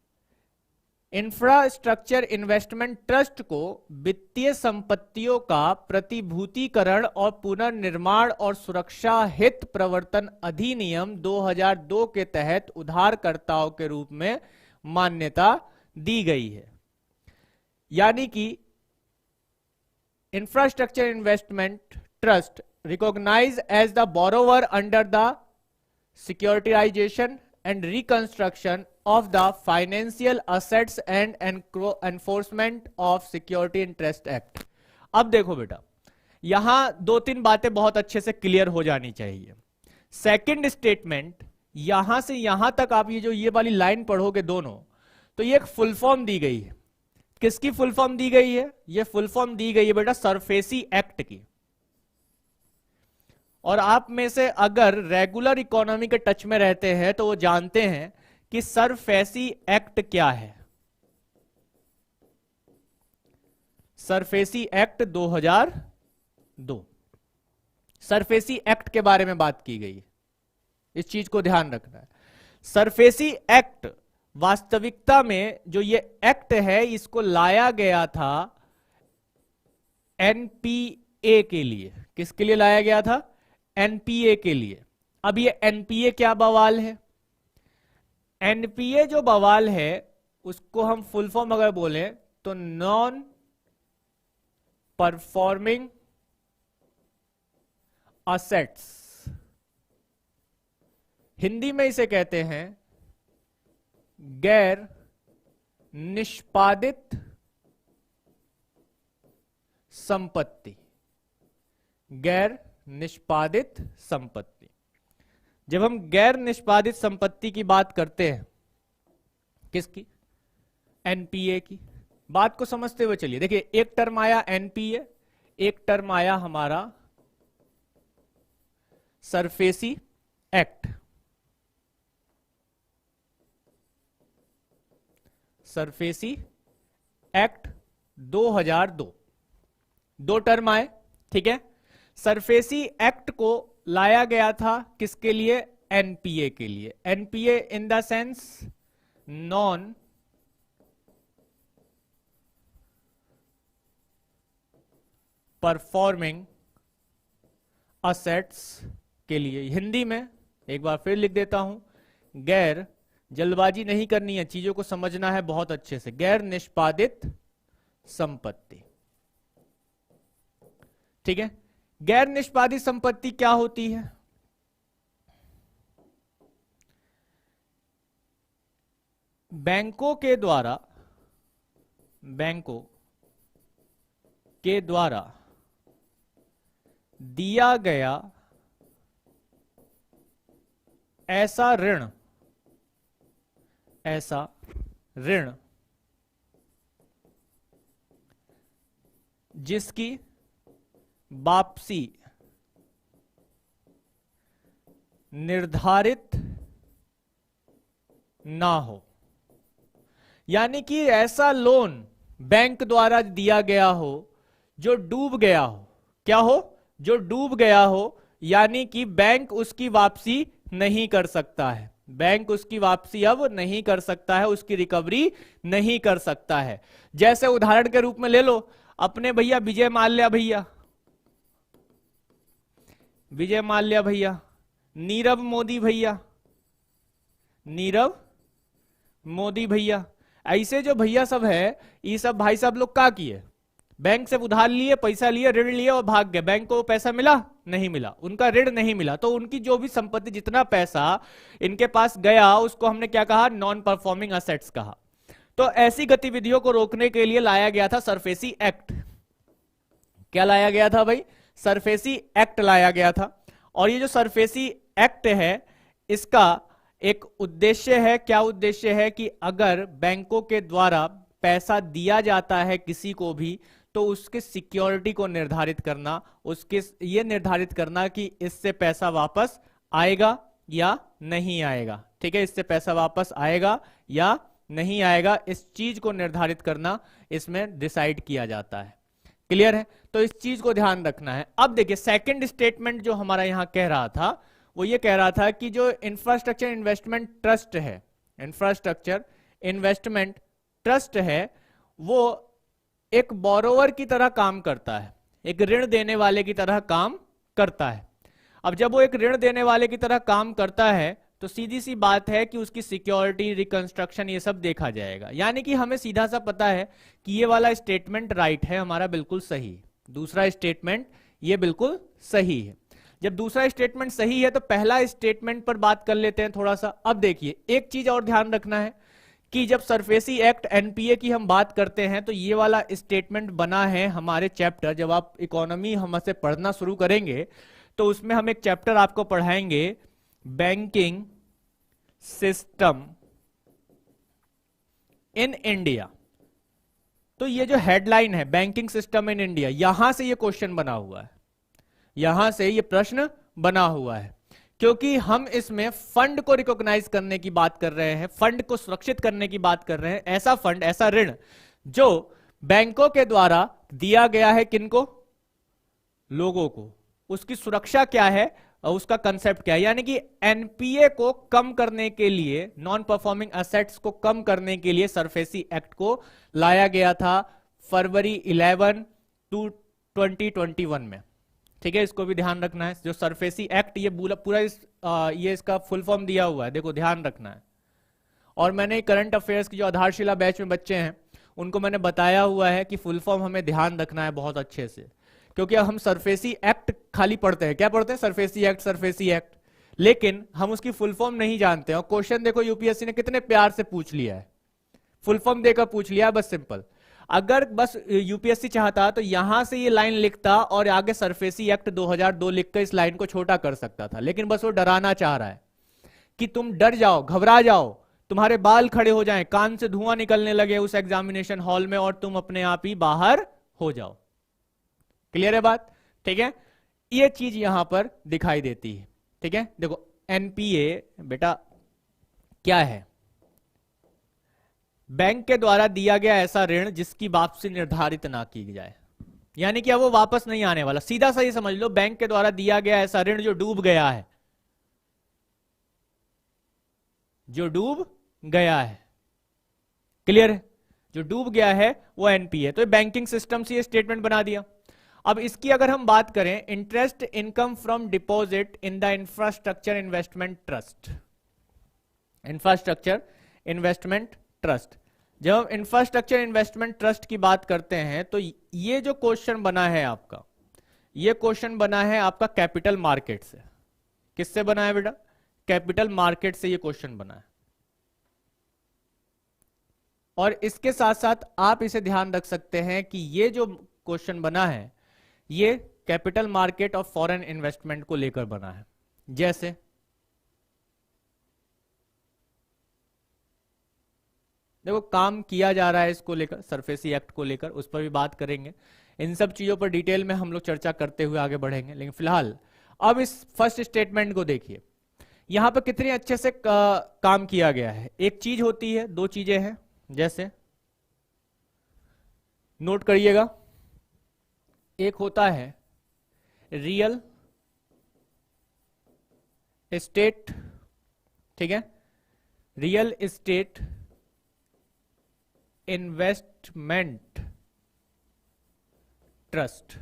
इंफ्रास्ट्रक्चर इन्वेस्टमेंट ट्रस्ट को वित्तीय संपत्तियों का प्रतिभूतिकरण और पुनर्निर्माण और सुरक्षा हित प्रवर्तन अधिनियम 2002 के तहत उधारकर्ताओं के रूप में मान्यता दी गई है। यानी कि infrastructure investment trust recognise as the borrower under the securitisation and reconstruction of the financial assets and enforcement of security interest act। अब देखो बेटा, यहां दो तीन बातें बहुत अच्छे से क्लियर हो जानी चाहिए। सेकंड स्टेटमेंट, यहां से यहां तक आप ये वाली लाइन पढ़ोगे दोनों, तो ये एक फुल फॉर्म दी गई है। किसकी फुल फॉर्म दी गई है? ये फुल फॉर्म दी गई है बेटा सरफेसी एक्ट की। और आप में से अगर रेगुलर इकोनॉमी के टच में रहते हैं तो वो जानते हैं कि सरफेसी एक्ट क्या है। सरफेसी एक्ट 2002, सरफेसी एक्ट के बारे में बात की गई, इस चीज को ध्यान रखना है। सरफेसी एक्ट वास्तविकता में जो ये एक्ट है इसको लाया गया था एनपीए के लिए। किसके लिए लाया गया था? एनपीए के लिए। अब ये एनपीए क्या बवाल है? एनपीए जो बवाल है उसको हम फुल फॉर्म अगर बोले तो नॉन परफॉर्मिंग असेट्स, हिंदी में इसे कहते हैं गैर निष्पादित संपत्ति। गैर निष्पादित संपत्ति। जब हम गैर निष्पादित संपत्ति की बात करते हैं, किसकी? एनपीए की। बात को समझते हुए चलिए, देखिए एक टर्म आया एनपीए, एक टर्म आया हमारा सरफेसी एक्ट। सरफेसी एक्ट 2002, दो टर्म आए, ठीक है। सरफेसी एक्ट को लाया गया था किसके लिए? एनपीए के लिए। NPA in the sense non performing assets के लिए। हिंदी में एक बार फिर लिख देता हूं, गैर जल्दबाजी नहीं करनी है, चीजों को समझना है बहुत अच्छे से। गैर निष्पादित संपत्ति, ठीक है। गैर निष्पादित संपत्ति क्या होती है? बैंकों के द्वारा दिया गया ऐसा ऋण जिसकी वापसी निर्धारित ना हो। यानी कि ऐसा लोन बैंक द्वारा दिया गया हो जो डूब गया हो। क्या हो? जो डूब गया हो, यानी कि बैंक उसकी वापसी नहीं कर सकता है। बैंक उसकी वापसी अब नहीं कर सकता है, उसकी रिकवरी नहीं कर सकता है। जैसे उदाहरण के रूप में ले लो अपने भैया विजय माल्या भैया, नीरव मोदी भैया, ऐसे जो भैया सब है, ये सब भाई साहब लोग क्या किए? बैंक से उधार लिए, पैसा लिए, ऋण लिए और भाग गए। बैंक को पैसा मिला? नहीं मिला, उनका ऋण नहीं मिला। तो उनकी जो भी संपत्ति, जितना पैसा इनके पास गया, उसको हमने क्या कहा? नॉन परफॉर्मिंग असेट्स कहा। तो ऐसी गतिविधियों को रोकने के लिए लाया गया था सरफेसी एक्ट। क्या लाया गया था भाई? सरफेसी एक्ट लाया गया था। और ये जो सरफेसी एक्ट है, इसका एक उद्देश्य है। क्या उद्देश्य है? कि अगर बैंकों के द्वारा पैसा दिया जाता है किसी को भी, तो उसके सिक्योरिटी को निर्धारित करना, उसके ये निर्धारित करना कि इससे पैसा वापस आएगा या नहीं आएगा। ठीक है, इससे पैसा वापस आएगा या नहीं आएगा, इस चीज को निर्धारित करना इसमें डिसाइड किया जाता है। क्लियर है? तो इस चीज को ध्यान रखना है। अब देखिए सेकंड स्टेटमेंट जो हमारा यहां कह रहा था, वो ये कह रहा था कि जो इंफ्रास्ट्रक्चर इन्वेस्टमेंट ट्रस्ट है, इंफ्रास्ट्रक्चर इन्वेस्टमेंट ट्रस्ट है, वो एक बोरोवर की तरह काम करता है, एक ऋण देने वाले की तरह काम करता है। अब जब वो एक ऋण देने वाले की तरह काम करता है, तो सीधी सी बात है कि उसकी सिक्योरिटी, रिकंस्ट्रक्शन, ये सब देखा जाएगा। यानी कि हमें सीधा सा पता है कि ये वाला स्टेटमेंट राइट है हमारा, बिल्कुल सही। दूसरा स्टेटमेंट ये बिल्कुल सही है। जब दूसरा स्टेटमेंट सही है, तो पहला स्टेटमेंट पर बात कर लेते हैं थोड़ा सा। अब देखिए एक चीज और ध्यान रखना है कि जब सरफेसी एक्ट एनपीए की हम बात करते हैं, तो ये वाला स्टेटमेंट बना है हमारे चैप्टर, जब आप इकोनॉमी हमसे पढ़ना शुरू करेंगे तो उसमें हम एक चैप्टर आपको पढ़ाएंगे, बैंकिंग सिस्टम इन इंडिया। तो ये जो हेडलाइन है बैंकिंग सिस्टम इन इंडिया, यहां से ये क्वेश्चन बना हुआ है, यहां से ये प्रश्न बना हुआ है, क्योंकि हम इसमें फंड को रिकॉग्नाइज करने की बात कर रहे हैं, फंड को सुरक्षित करने की बात कर रहे हैं। ऐसा फंड, ऐसा ऋण जो बैंकों के द्वारा दिया गया है, किनको? लोगों को। उसकी सुरक्षा क्या है और उसका कंसेप्ट क्या है? यानी कि एनपीए को कम करने के लिए, नॉन परफॉर्मिंग असेट्स को कम करने के लिए सरफेसी एक्ट को लाया गया था फरवरी 11, 2021 में। ठीक है, इसको भी ध्यान रखना है। जो सरफेसी एक्ट, ये पूरा ये इसका फुल फॉर्म दिया हुआ है, देखो ध्यान रखना है। और मैंने करंट अफेयर्स की जो आधारशिला बैच में बच्चे हैं, उनको मैंने बताया हुआ है कि फुल फॉर्म हमें ध्यान रखना है बहुत अच्छे से, क्योंकि हम सरफेसी एक्ट खाली पढ़ते हैं। क्या पढ़ते हैं? सरफेसी एक्ट, लेकिन हम उसकी फुल फॉर्म नहीं जानते। और क्वेश्चन देखो यूपीएससी ने कितने प्यार से पूछ लिया है, फुल फॉर्म देकर पूछ लिया है, बस सिंपल। अगर बस यूपीएससी चाहता तो यहां से ये लाइन लिखता और आगे सरफेसी एक्ट 2002 लिखकर इस लाइन को छोटा कर सकता था, लेकिन बस वो डराना चाह रहा है कि तुम डर जाओ, घबरा जाओ, तुम्हारे बाल खड़े हो जाएं, कान से धुआं निकलने लगे उस एग्जामिनेशन हॉल में और तुम अपने आप ही बाहर हो जाओ। क्लियर है बात? ठीक है, ये चीज यहां पर दिखाई देती है। ठीक है, देखो एनपीए बेटा क्या है? बैंक के द्वारा दिया गया ऐसा ऋण जिसकी वापसी निर्धारित ना की जाए, यानी कि अब वो वापस नहीं आने वाला। सीधा सा ये समझ लो, बैंक के द्वारा दिया गया ऐसा ऋण जो डूब गया है, जो डूब गया है। क्लियर है? जो डूब गया है वो एनपीए। तो बैंकिंग सिस्टम से ये स्टेटमेंट बना दिया। अब इसकी अगर हम बात करें, interest income from deposit in the infrastructure investment trust, infrastructure investment trust. जब हम इंफ्रास्ट्रक्चर इन्वेस्टमेंट ट्रस्ट की बात करते हैं तो ये जो क्वेश्चन बना है आपका, ये क्वेश्चन बना है आपका कैपिटल मार्केट से। किससे बना है बेटा? कैपिटल मार्केट से ये क्वेश्चन बना है। और इसके साथ साथ आप इसे ध्यान रख सकते हैं कि ये जो क्वेश्चन बना है ये कैपिटल मार्केट और फॉरेन इन्वेस्टमेंट को लेकर बना है। जैसे देखो काम किया जा रहा है इसको लेकर, सरफेसी एक्ट को लेकर, उस पर भी बात करेंगे। इन सब चीजों पर डिटेल में हम लोग चर्चा करते हुए आगे बढ़ेंगे, लेकिन फिलहाल अब इस फर्स्ट स्टेटमेंट को देखिए। यहां पर कितने अच्छे से काम किया गया है। एक चीज होती है, दो चीजें हैं, जैसे नोट करिएगा, एक होता है रियल एस्टेट, ठीक है, रियल एस्टेट इन्वेस्टमेंट ट्रस्ट,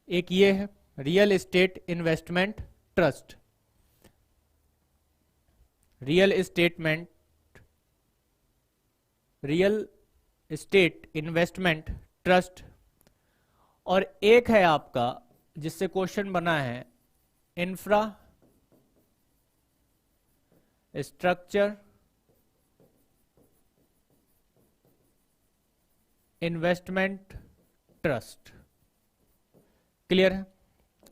एक ये है real estate investment trust, real estate investment trust. और एक है आपका जिससे क्वेश्चन बना है infra structure investment trust. Clear है?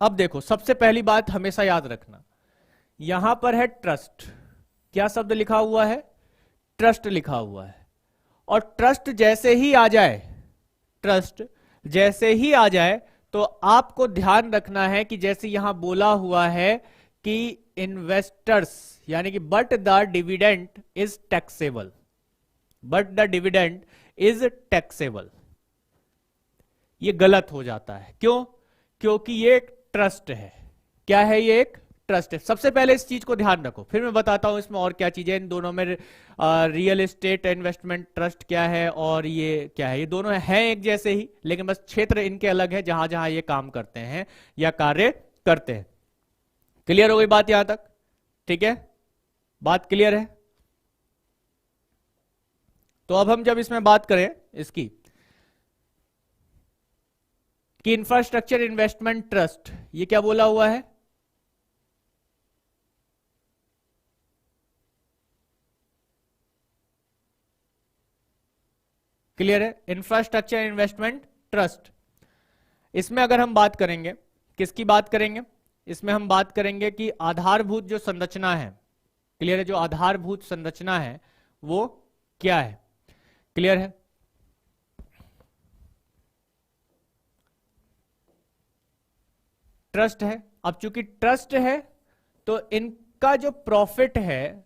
अब देखो, सबसे पहली बात हमेशा याद रखना, यहां पर है ट्रस्ट। क्या शब्द लिखा हुआ है? ट्रस्ट लिखा हुआ है। और ट्रस्ट जैसे ही आ जाए, ट्रस्ट जैसे ही आ जाए तो आपको ध्यान रखना है कि जैसे यहां बोला हुआ है कि इन्वेस्टर्स, यानी कि but the dividend is taxable, but the dividend is taxable, ये गलत हो जाता है। क्यों? क्योंकि ये एक ट्रस्ट है। क्या है? ये एक ट्रस्ट है। सबसे पहले इस चीज को ध्यान रखो, फिर मैं बताता हूं इसमें और क्या चीजें। इन दोनों में रियल एस्टेट इन्वेस्टमेंट ट्रस्ट क्या है और ये क्या है, ये दोनों हैं एक जैसे ही, लेकिन बस क्षेत्र इनके अलग है जहां जहां ये काम करते हैं या कार्य करते हैं। क्लियर हो गई बात यहां तक? ठीक है, बात क्लियर है? तो अब हम जब इसमें बात करें इसकी कि इंफ्रास्ट्रक्चर इन्वेस्टमेंट ट्रस्ट, ये क्या बोला हुआ है? क्लियर है? Infrastructure investment trust. इसमें अगर हम बात करेंगे, किसकी बात करेंगे? इसमें हम बात करेंगे कि आधारभूत जो संरचना है, क्लियर है, जो आधारभूत संरचना है वो क्या है। क्लियर है? ट्रस्ट है। अब चूंकि ट्रस्ट है तो इनका जो प्रॉफिट है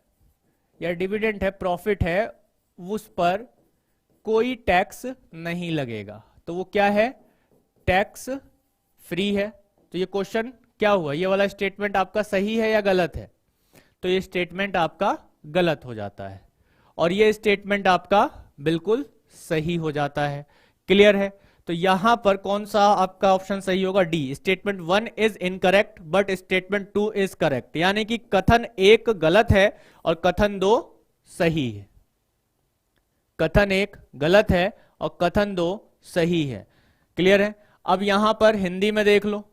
या डिविडेंड है, प्रॉफिट है, उस पर कोई टैक्स नहीं लगेगा। तो वो क्या है? टैक्स फ्री है। तो ये क्वेश्चन क्या हुआ? ये वाला स्टेटमेंट आपका सही है या गलत है? तो ये स्टेटमेंट आपका गलत हो जाता है और ये स्टेटमेंट आपका बिल्कुल सही हो जाता है। क्लियर है? तो यहां पर कौन सा आपका ऑप्शन सही होगा? D, statement 1 is incorrect but statement 2 is correct. यानी कि कथन 1 गलत है और कथन 2 सही है। कथन 1 गलत है और कथन 2 सही है। क्लियर है? अब यहां पर हिंदी में देख लो।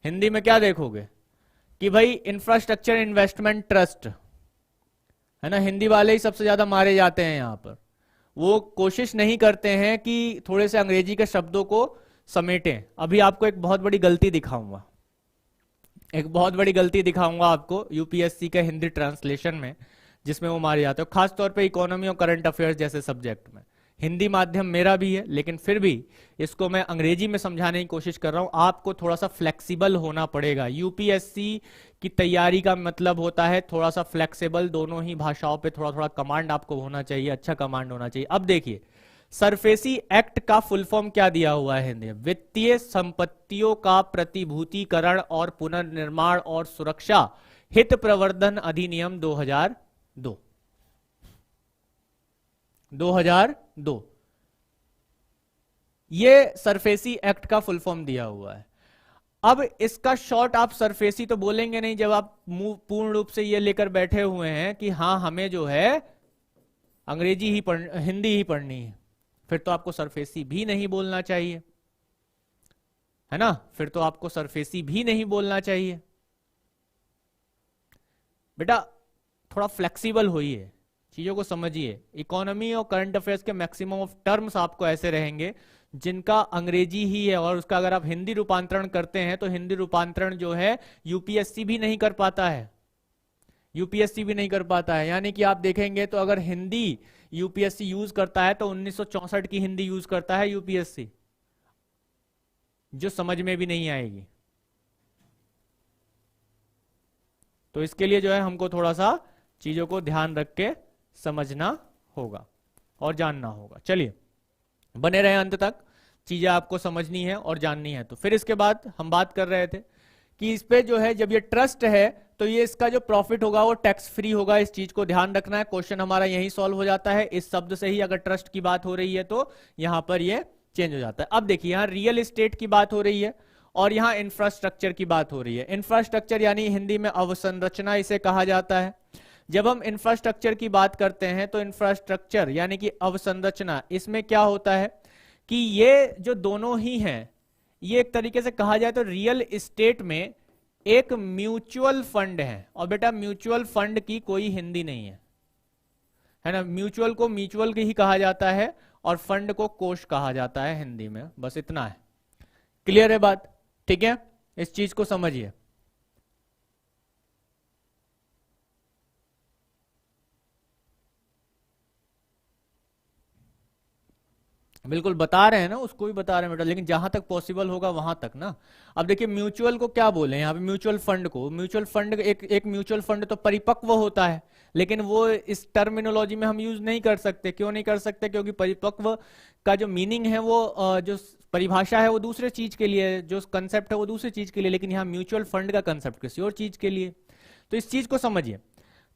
हिंदी में क्या देखोगे कि भाई इंफ्रास्ट्रक्चर इन्वेस्टमेंट ट्रस्ट है ना, हिंदी वाले ही सबसे ज्यादा मारे जाते हैं यहां पर। वो कोशिश नहीं करते हैं कि थोड़े से अंग्रेजी के शब्दों को समेटें। अभी आपको एक बहुत बड़ी गलती दिखाऊंगा, एक बहुत बड़ी गलती दिखाऊंगा आपको यूपीएससी के हिंदी ट्रांसलेशन में, जिसमें वो मारे जाते हैं, खासतौर पे इकोनॉमी और करंट अफेयर्स जैसे सब्जेक्ट में। हिंदी माध्यम मेरा भी है, लेकिन फिर भी इसको मैं अंग्रेजी में समझाने की कोशिश कर रहा हूं। आपको थोड़ा सा फ्लेक्सिबल होना पड़ेगा। यूपीएससी की तैयारी का मतलब होता है थोड़ा सा फ्लेक्सिबल, दोनों ही भाषाओं पे थोड़ा थोड़ा कमांड आपको होना चाहिए, अच्छा कमांड होना चाहिए। अब देखिए, सरफेसी एक्ट का फुल फॉर्म क्या दिया हुआ है हिंदी में? वित्तीय संपत्तियों का प्रतिभूतिकरण और पुनर्निर्माण और सुरक्षा हित प्रवर्धन अधिनियम 2002। ये सरफेसी एक्ट का फुल फॉर्म दिया हुआ है। अब इसका शॉर्ट आप सरफेसी तो बोलेंगे नहीं जब आप पूर्ण रूप से ये लेकर बैठे हुए हैं कि हाँ हमें जो है अंग्रेजी ही हिंदी ही पढ़नी है, फिर तो आपको सरफेसी भी नहीं बोलना चाहिए, है ना, फिर तो आपको सरफेसी भी नहीं बोलना चाहिए। बेटा थोड़ा फ्लेक्सिबल होइए, चीजों को समझिए। इकोनॉमी और करंट अफेयर्स के मैक्सिमम ऑफ टर्म्स आपको ऐसे रहेंगे जिनका अंग्रेजी ही है, और उसका अगर आप हिंदी रूपांतरण करते हैं तो हिंदी रूपांतरण जो है यूपीएससी भी नहीं कर पाता है, यूपीएससी भी नहीं कर पाता है। यानी कि आप देखेंगे तो अगर हिंदी यूपीएससी यूज करता है तो 1964 की हिंदी यूज करता है यूपीएससी, जो समझ में भी नहीं आएगी। तो इसके लिए जो है हमको थोड़ा सा चीजों को ध्यान रख के समझना होगा और जानना होगा। चलिए बने रहे अंत तक, चीजें आपको समझनी है और जाननी है। तो फिर इसके बाद हम बात कर रहे थे कि इस पे जो है जब ये ट्रस्ट है तो ये इसका जो प्रॉफिट होगा वो टैक्स फ्री होगा, इस चीज को ध्यान रखना है। क्वेश्चन हमारा यही सॉल्व हो जाता है इस शब्द से ही, अगर ट्रस्ट की बात हो रही है तो यहां पर ये चेंज हो जाता है। अब देखिए यहाँ रियल एस्टेट की बात हो रही है और यहाँ इंफ्रास्ट्रक्चर की बात हो रही है। इंफ्रास्ट्रक्चर यानी हिंदी में अवसंरचना इसे कहा जाता है। जब हम इंफ्रास्ट्रक्चर की बात करते हैं तो इंफ्रास्ट्रक्चर यानी कि अवसंरचना, इसमें क्या होता है कि ये जो दोनों ही हैं, ये एक तरीके से कहा जाए तो रियल एस्टेट में एक म्यूचुअल फंड है। और बेटा म्यूचुअल फंड की कोई हिंदी नहीं है ना, म्यूचुअल को म्यूचुअल ही कहा जाता है और फंड को कोष कहा जाता है हिंदी में, बस इतना है। क्लियर है बात? ठीक है, इस चीज को समझिए। बिल्कुल बता रहे हैं ना, उसको भी बता रहे हैं बेटा, लेकिन जहां तक पॉसिबल होगा वहां तक ना। अब देखिए म्यूचुअल को क्या बोले यहाँ पे, म्यूचुअल फंड को, म्यूचुअल फंड एक म्यूचुअल फंड तो परिपक्व होता है, लेकिन वो इस टर्मिनोलॉजी में हम यूज नहीं कर सकते। क्यों नहीं कर सकते? क्योंकि परिपक्व का जो मीनिंग है वो जो परिभाषा है वो दूसरे चीज के लिए, जो कंसेप्ट है वो दूसरी चीज के लिए, लेकिन यहाँ म्यूचुअल फंड का कंसेप्ट किसी और चीज के लिए। तो इस चीज को समझिए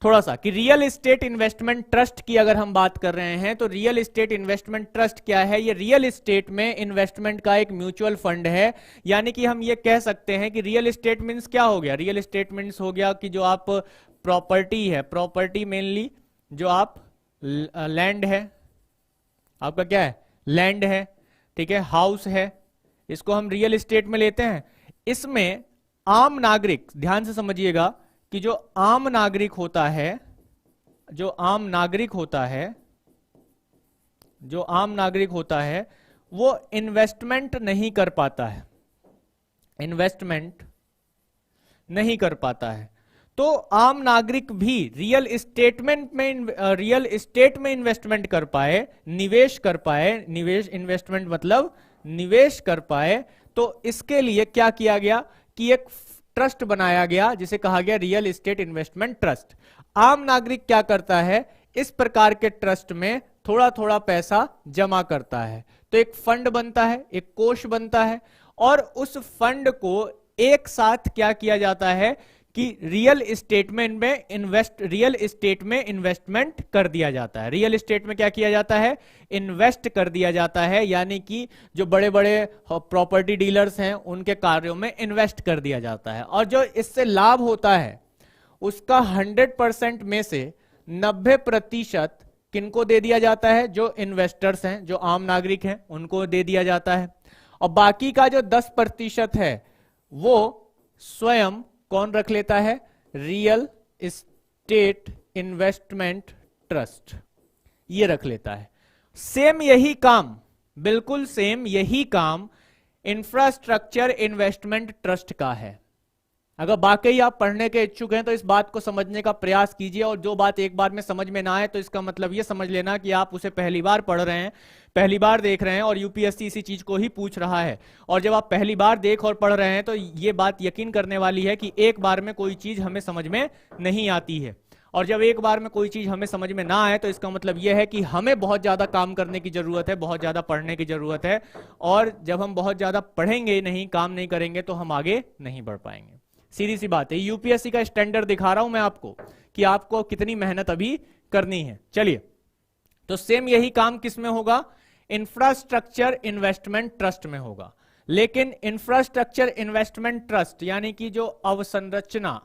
थोड़ा सा कि रियल एस्टेट इन्वेस्टमेंट ट्रस्ट की अगर हम बात कर रहे हैं तो रियल एस्टेट इन्वेस्टमेंट ट्रस्ट क्या है? ये रियल एस्टेट में इन्वेस्टमेंट का एक म्यूचुअल फंड है। यानी कि हम ये कह सकते हैं कि रियल एस्टेट मीन्स क्या हो गया? रियल एस्टेट मीन्स हो गया कि जो आप प्रॉपर्टी है, प्रॉपर्टी मेनली जो आप लैंड है, आपका क्या है? लैंड है, ठीक है, हाउस है, इसको हम रियल एस्टेट में लेते हैं। इसमें आम नागरिक, ध्यान से समझिएगा कि जो आम नागरिक होता है, जो आम नागरिक होता है, जो आम नागरिक होता है वो इन्वेस्टमेंट नहीं कर पाता है, इन्वेस्टमेंट नहीं कर पाता है। तो आम नागरिक भी रियल एस्टेट में इन्वेस्टमेंट कर पाए, निवेश कर पाए, निवेश इन्वेस्टमेंट मतलब निवेश कर पाए, तो इसके लिए क्या किया गया कि एक ट्रस्ट बनाया गया जिसे कहा गया रियल एस्टेट इन्वेस्टमेंट ट्रस्ट। आम नागरिक क्या करता है? इस प्रकार के ट्रस्ट में थोड़ा थोड़ा पैसा जमा करता है, तो एक फंड बनता है, एक कोष बनता है, और उस फंड को एक साथ क्या किया जाता है कि रियल एस्टेट में इन्वेस्टमेंट कर दिया जाता है। रियल एस्टेट में क्या किया जाता है? इन्वेस्ट कर दिया जाता है, यानी कि जो बड़े बड़े प्रॉपर्टी डीलर्स हैं उनके कार्यों में इन्वेस्ट कर दिया जाता है। और जो इससे लाभ होता है उसका 100% में से 90% किनको दे दिया जाता है? जो इन्वेस्टर्स हैं, जो आम नागरिक हैं, उनको दे दिया जाता है। और बाकी का जो 10% है वो स्वयं कौन रख लेता है? रियल एस्टेट इन्वेस्टमेंट ट्रस्ट, ये रख लेता है। सेम यही काम, बिल्कुल सेम यही काम इंफ्रास्ट्रक्चर इन्वेस्टमेंट ट्रस्ट का है। अगर वाकई आप पढ़ने के इच्छुक हैं तो इस बात को समझने का प्रयास कीजिए, और जो बात एक बार में समझ में ना आए तो इसका मतलब ये समझ लेना कि आप उसे पहली बार पढ़ रहे हैं, पहली बार देख रहे हैं, और यूपीएससी इसी चीज को ही पूछ रहा है। और जब आप पहली बार देख और पढ़ रहे हैं तो ये बात यकीन करने वाली है कि एक बार में कोई चीज हमें समझ में नहीं आती है, और जब एक बार में कोई चीज हमें समझ में ना आए तो इसका मतलब यह है कि हमें बहुत ज्यादा काम करने की जरूरत है, बहुत ज्यादा पढ़ने की जरूरत है। और जब हम बहुत ज्यादा पढ़ेंगे नहीं, काम नहीं करेंगे, तो हम आगे नहीं बढ़ पाएंगे। सीधी सी बात है, यूपीएससी का स्टैंडर्ड दिखा रहा हूं मैं आपको कि आपको कितनी मेहनत अभी करनी है। चलिए, तो सेम यही काम किस में होगा? इंफ्रास्ट्रक्चर इन्वेस्टमेंट ट्रस्ट में होगा। लेकिन इंफ्रास्ट्रक्चर इन्वेस्टमेंट ट्रस्ट यानी कि जो अवसंरचना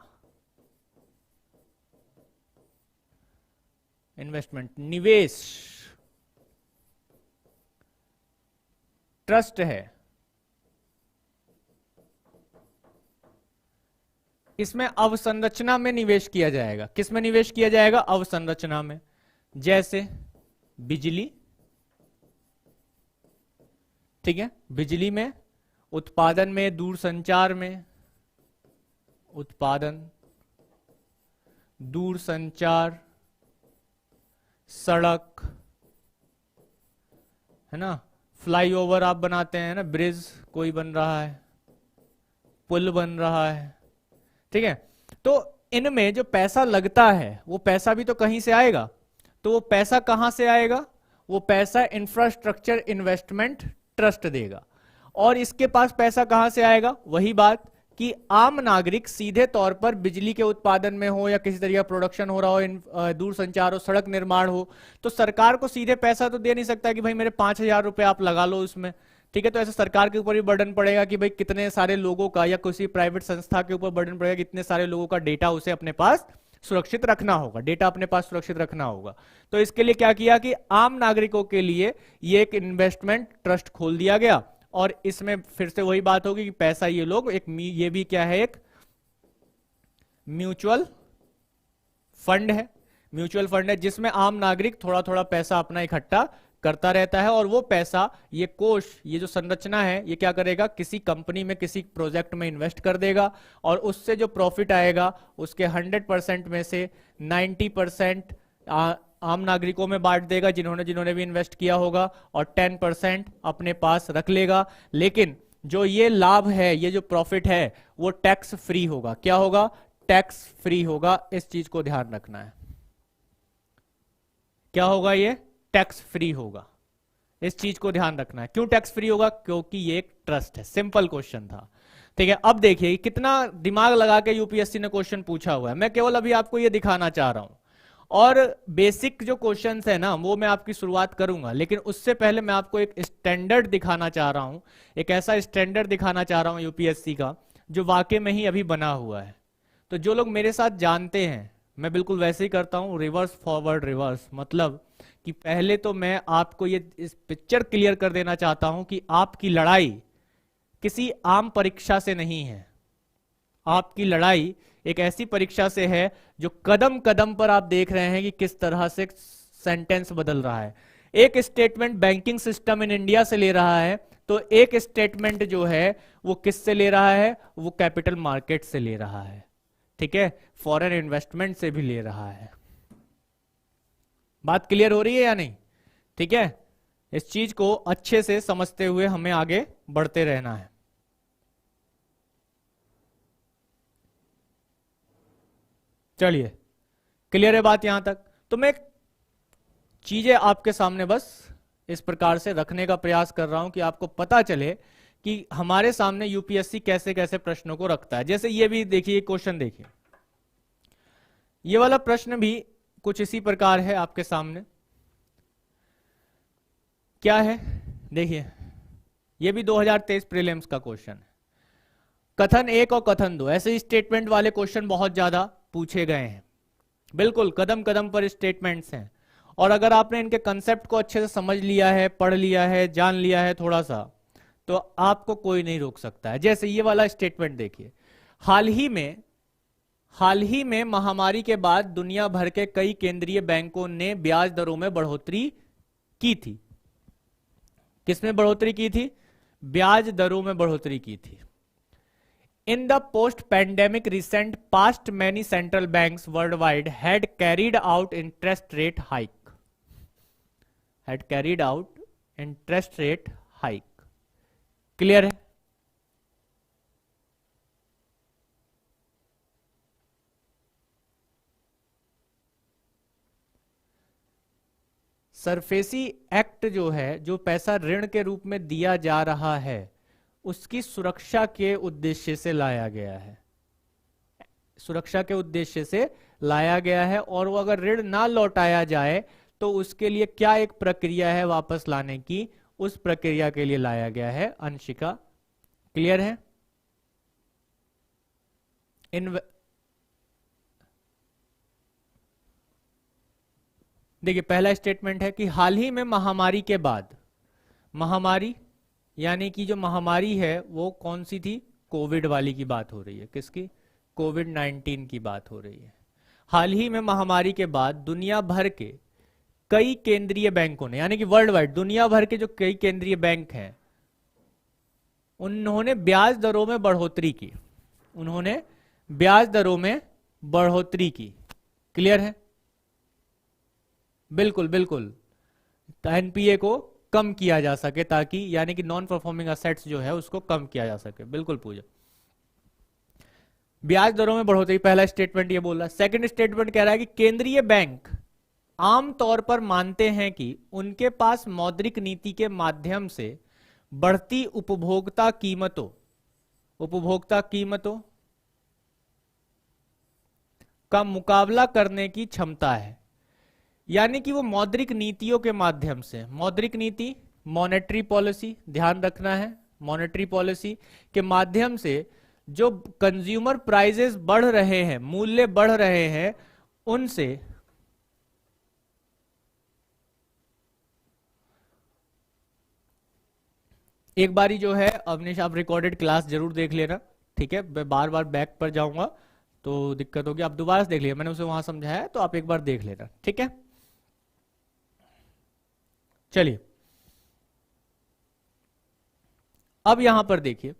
इन्वेस्टमेंट निवेश ट्रस्ट है, इसमें अवसंरचना में निवेश किया जाएगा। किस में निवेश किया जाएगा? अवसंरचना में, जैसे बिजली, ठीक है, बिजली में, उत्पादन में, दूरसंचार में, उत्पादन, दूरसंचार, सड़क, है ना, फ्लाईओवर आप बनाते हैं ना, ब्रिज कोई बन रहा है, पुल बन रहा है, ठीक है। तो इनमें जो पैसा लगता है वो पैसा भी तो कहीं से आएगा, तो वो पैसा कहां से आएगा? वो पैसा इंफ्रास्ट्रक्चर इन्वेस्टमेंट ट्रस्ट देगा। और इसके पास पैसा कहां से आएगा? वही बात कि आम नागरिक सीधे तौर पर बिजली के उत्पादन में हो या किसी तरह का प्रोडक्शन हो रहा हो, दूरसंचार हो, सड़क निर्माण हो, तो सरकार को सीधे पैसा तो दे नहीं सकता कि भाई मेरे 5,000 रुपए आप लगा लो उसमें, ठीक है। तो ऐसे सरकार के ऊपर भी बर्डन पड़ेगा कि भाई कितने सारे लोगों का या किसी प्राइवेट संस्था के ऊपर बर्डन पड़ेगा, कितने सारे लोगों का डेटा उसे अपने पास सुरक्षित रखना होगा, डेटा अपने पास सुरक्षित रखना होगा। तो इसके लिए क्या किया कि आम नागरिकों के लिए ये एक इन्वेस्टमेंट ट्रस्ट खोल दिया गया। और इसमें फिर से वही बात होगी कि पैसा ये लोग ये भी क्या है? एक म्यूचुअल फंड है। म्यूचुअल फंड है जिसमें आम नागरिक थोड़ा थोड़ा पैसा अपना इकट्ठा करता रहता है, और वो पैसा, ये कोष, ये जो संरचना है, ये क्या करेगा? किसी कंपनी में, किसी प्रोजेक्ट में इन्वेस्ट कर देगा, और उससे जो प्रॉफिट आएगा उसके 100% में से 90% आम नागरिकों में बांट देगा, जिन्होंने भी इन्वेस्ट किया होगा, और 10% अपने पास रख लेगा। लेकिन जो ये लाभ है, ये जो प्रॉफिट है, वो टैक्स फ्री होगा। क्या होगा? टैक्स फ्री होगा। इस चीज को ध्यान रखना है। क्या होगा? ये टैक्स फ्री होगा। इस चीज को ध्यान रखना है। क्यों टैक्स फ्री होगा? क्योंकि ये एक ट्रस्ट है। सिंपल क्वेश्चन था, ठीक है। अब देखिए कितना दिमाग लगा के यूपीएससी ने क्वेश्चन पूछा हुआ है। मैं केवल अभी आपको ये दिखाना चाह रहा हूं, और बेसिक जो क्वेश्चंस है ना, वो मैं आपकी शुरुआत करूंगा, लेकिन उससे पहले मैं आपको एक स्टैंडर्ड दिखाना चाह रहा हूं, एक ऐसा स्टैंडर्ड दिखाना चाह रहा हूं यूपीएससी का जो वाकई में ही अभी बना हुआ है। तो जो लोग मेरे साथ जानते हैं, मैं बिल्कुल वैसे ही करता हूं, रिवर्स फॉरवर्ड रिवर्स, मतलब कि पहले तो मैं आपको ये इस पिक्चर क्लियर कर देना चाहता हूं कि आपकी लड़ाई किसी आम परीक्षा से नहीं है। आपकी लड़ाई एक ऐसी परीक्षा से है जो कदम कदम पर आप देख रहे हैं कि किस तरह से सेंटेंस बदल रहा है। एक statement banking system in India से ले रहा है, तो एक स्टेटमेंट जो है वो किससे ले रहा है? वो कैपिटल मार्केट से ले रहा है, ठीक है, फॉरेन इन्वेस्टमेंट से भी ले रहा है। बात क्लियर हो रही है या नहीं? ठीक है, इस चीज को अच्छे से समझते हुए हमें आगे बढ़ते रहना है। चलिए, क्लियर है बात यहां तक? तो मैं चीजें आपके सामने बस इस प्रकार से रखने का प्रयास कर रहा हूं कि आपको पता चले कि हमारे सामने यूपीएससी कैसे कैसे प्रश्नों को रखता है। जैसे ये भी देखिए, क्वेश्चन देखिए, ये वाला प्रश्न भी कुछ इसी प्रकार है आपके सामने। क्या है? देखिए, ये भी 2023 प्रीलिम्स का क्वेश्चन है। कथन 1 और कथन 2, ऐसे स्टेटमेंट वाले क्वेश्चन बहुत ज्यादा पूछे गए हैं। बिल्कुल कदम कदम पर स्टेटमेंट्स हैं, और अगर आपने इनके कंसेप्ट को अच्छे से समझ लिया है, पढ़ लिया है, जान लिया है थोड़ा सा, तो आपको कोई नहीं रोक सकता है। जैसे ये वाला स्टेटमेंट देखिए, हाल ही में महामारी के बाद दुनिया भर के कई केंद्रीय बैंकों ने ब्याज दरों में बढ़ोतरी की थी। किसमें बढ़ोतरी की थी? ब्याज दरों में बढ़ोतरी की थी। In the post-pandemic recent past, many central banks worldwide had carried out interest rate hike. Clear है? सरफेसी एक्ट जो है, जो पैसा ऋण के रूप में दिया जा रहा है, उसकी सुरक्षा के उद्देश्य से लाया गया है। सुरक्षा के उद्देश्य से लाया गया है, और वो अगर ऋण ना लौटाया जाए तो उसके लिए क्या एक प्रक्रिया है वापस लाने की, उस प्रक्रिया के लिए लाया गया है अंशिका क्लियर है? देखिए पहला स्टेटमेंट है कि हाल ही में महामारी के बाद, महामारी यानी कि जो महामारी है वो कौन सी थी? कोविड वाली की बात हो रही है। किसकी? कोविड-19 की बात हो रही है। हाल ही में महामारी के बाद दुनिया भर के कई केंद्रीय बैंकों ने, यानी कि वर्ल्ड वाइड दुनिया भर के जो कई केंद्रीय बैंक हैं, उन्होंने ब्याज दरों में बढ़ोतरी की। उन्होंने ब्याज दरों में बढ़ोतरी की। क्लियर है? बिल्कुल बिल्कुल, एनपीए को कम किया जा सके, ताकि यानी कि नॉन परफॉर्मिंग असेट्स जो है उसको कम किया जा सके। बिल्कुल पूजा, ब्याज दरों में बढ़ोतरी, पहला स्टेटमेंट ये बोल रहा है। सेकंड स्टेटमेंट कह रहा है कि केंद्रीय बैंक आमतौर पर मानते हैं कि उनके पास मौद्रिक नीति के माध्यम से बढ़ती उपभोक्ता कीमतों का मुकाबला करने की क्षमता है। यानी कि वो मौद्रिक नीतियों के माध्यम से, मौद्रिक नीति मॉनेटरी पॉलिसी, ध्यान रखना है, मॉनेटरी पॉलिसी के माध्यम से जो कंज्यूमर प्राइसेस बढ़ रहे हैं, मूल्य बढ़ रहे हैं, उनसे एक बारी जो है अवनीश आप रिकॉर्डेड क्लास जरूर देख लेना, ठीक है? मैं बार बार बैक पर जाऊंगा तो दिक्कत होगी, आप दोबारा से देख लिया, मैंने उसे वहां समझाया है तो आप एक बार देख लेना, ठीक है? चलिए अब यहां पर देखिए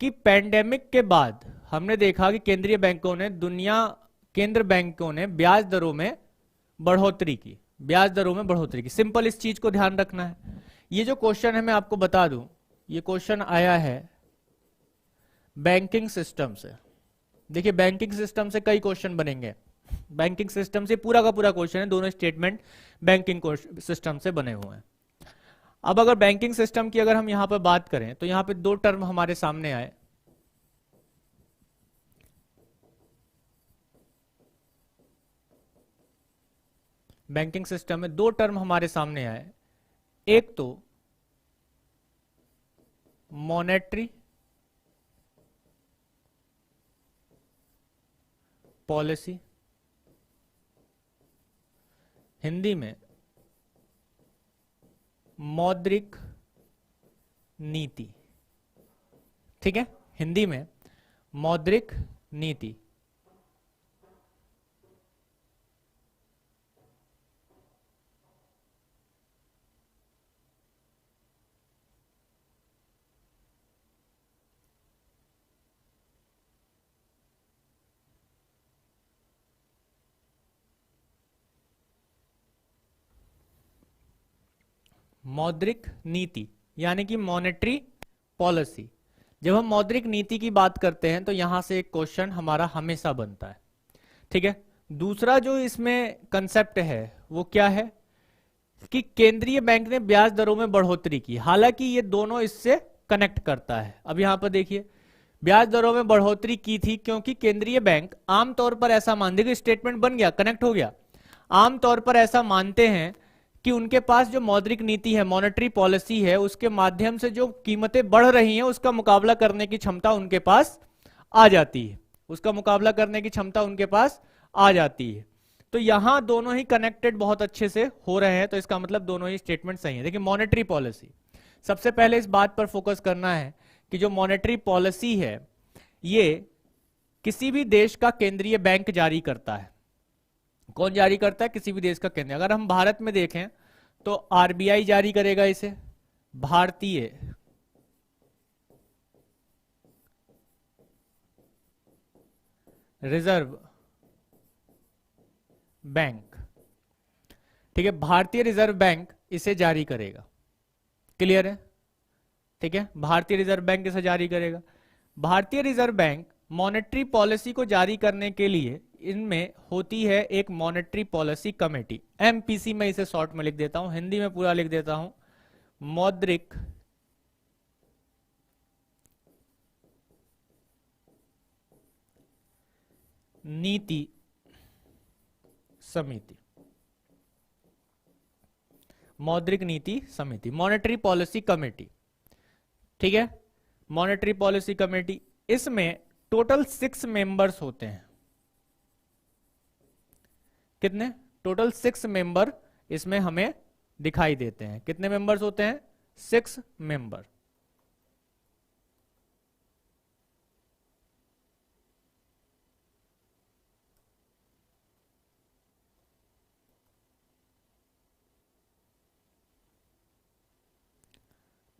कि पैंडेमिक के बाद हमने देखा कि केंद्रीय बैंकों ने ब्याज दरों में बढ़ोतरी की, ब्याज दरों में बढ़ोतरी की। सिंपल इस चीज को ध्यान रखना है। ये जो क्वेश्चन है मैं आपको बता दूं, ये क्वेश्चन आया है बैंकिंग सिस्टम से। देखिए बैंकिंग सिस्टम से कई क्वेश्चन बनेंगे, बैंकिंग सिस्टम से पूरा का पूरा क्वेश्चन है, दोनों स्टेटमेंट बैंकिंग सिस्टम से बने हुए हैं। अब अगर बैंकिंग सिस्टम की अगर हम यहां पर बात करें तो यहां पे दो टर्म हमारे सामने आए। बैंकिंग सिस्टम में दो टर्म हमारे सामने आए, एक तो मॉनेटरी पॉलिसी, हिंदी में मौद्रिक नीति, ठीक है? हिंदी में मौद्रिक नीति। मौद्रिक नीति यानी कि मॉनेटरी पॉलिसी। जब हम मौद्रिक नीति की बात करते हैं तो यहां से एक क्वेश्चन हमारा हमेशा बनता है, ठीक है? दूसरा जो इसमें कंसेप्ट है वो क्या है कि केंद्रीय बैंक ने ब्याज दरों में बढ़ोतरी की। हालांकि ये दोनों इससे कनेक्ट करता है। अब यहां पर देखिए ब्याज दरों में बढ़ोतरी की थी क्योंकि केंद्रीय बैंक आमतौर पर ऐसा मानते, देखिए स्टेटमेंट बन गया, कनेक्ट हो गया। आमतौर पर ऐसा मानते हैं कि उनके पास जो मौद्रिक नीति है, मॉनेटरी पॉलिसी है, उसके माध्यम से जो कीमतें बढ़ रही हैं उसका मुकाबला करने की क्षमता उनके पास आ जाती है, उसका मुकाबला करने की क्षमता उनके पास आ जाती है। तो यहां दोनों ही कनेक्टेड बहुत अच्छे से हो रहे हैं, तो इसका मतलब दोनों ही स्टेटमेंट सही है। देखिए मॉनेटरी पॉलिसी, सबसे पहले इस बात पर फोकस करना है कि जो मॉनेटरी पॉलिसी है ये किसी भी देश का केंद्रीय बैंक जारी करता है। कौन जारी करता है? किसी भी देश का केंद्र। अगर हम भारत में देखें तो आरबीआई जारी करेगा इसे, भारतीय रिजर्व बैंक, ठीक है? भारतीय रिजर्व बैंक इसे जारी करेगा। क्लियर है? ठीक है, भारतीय रिजर्व बैंक इसे जारी करेगा। भारतीय रिजर्व बैंक मॉनेटरी पॉलिसी को जारी करने के लिए इनमें होती है एक मॉनेटरी पॉलिसी कमेटी, एमपीसी में इसे शॉर्ट में लिख देता हूं, हिंदी में पूरा लिख देता हूं, मौद्रिक नीति समिति, मौद्रिक नीति समिति, मॉनेटरी पॉलिसी कमेटी। ठीक है, मॉनेटरी पॉलिसी कमेटी, इसमें टोटल 6 मेंबर्स होते हैं। कितने? टोटल 6 मेंबर इसमें हमें दिखाई देते हैं। कितने मेंबर्स होते हैं? 6 मेंबर।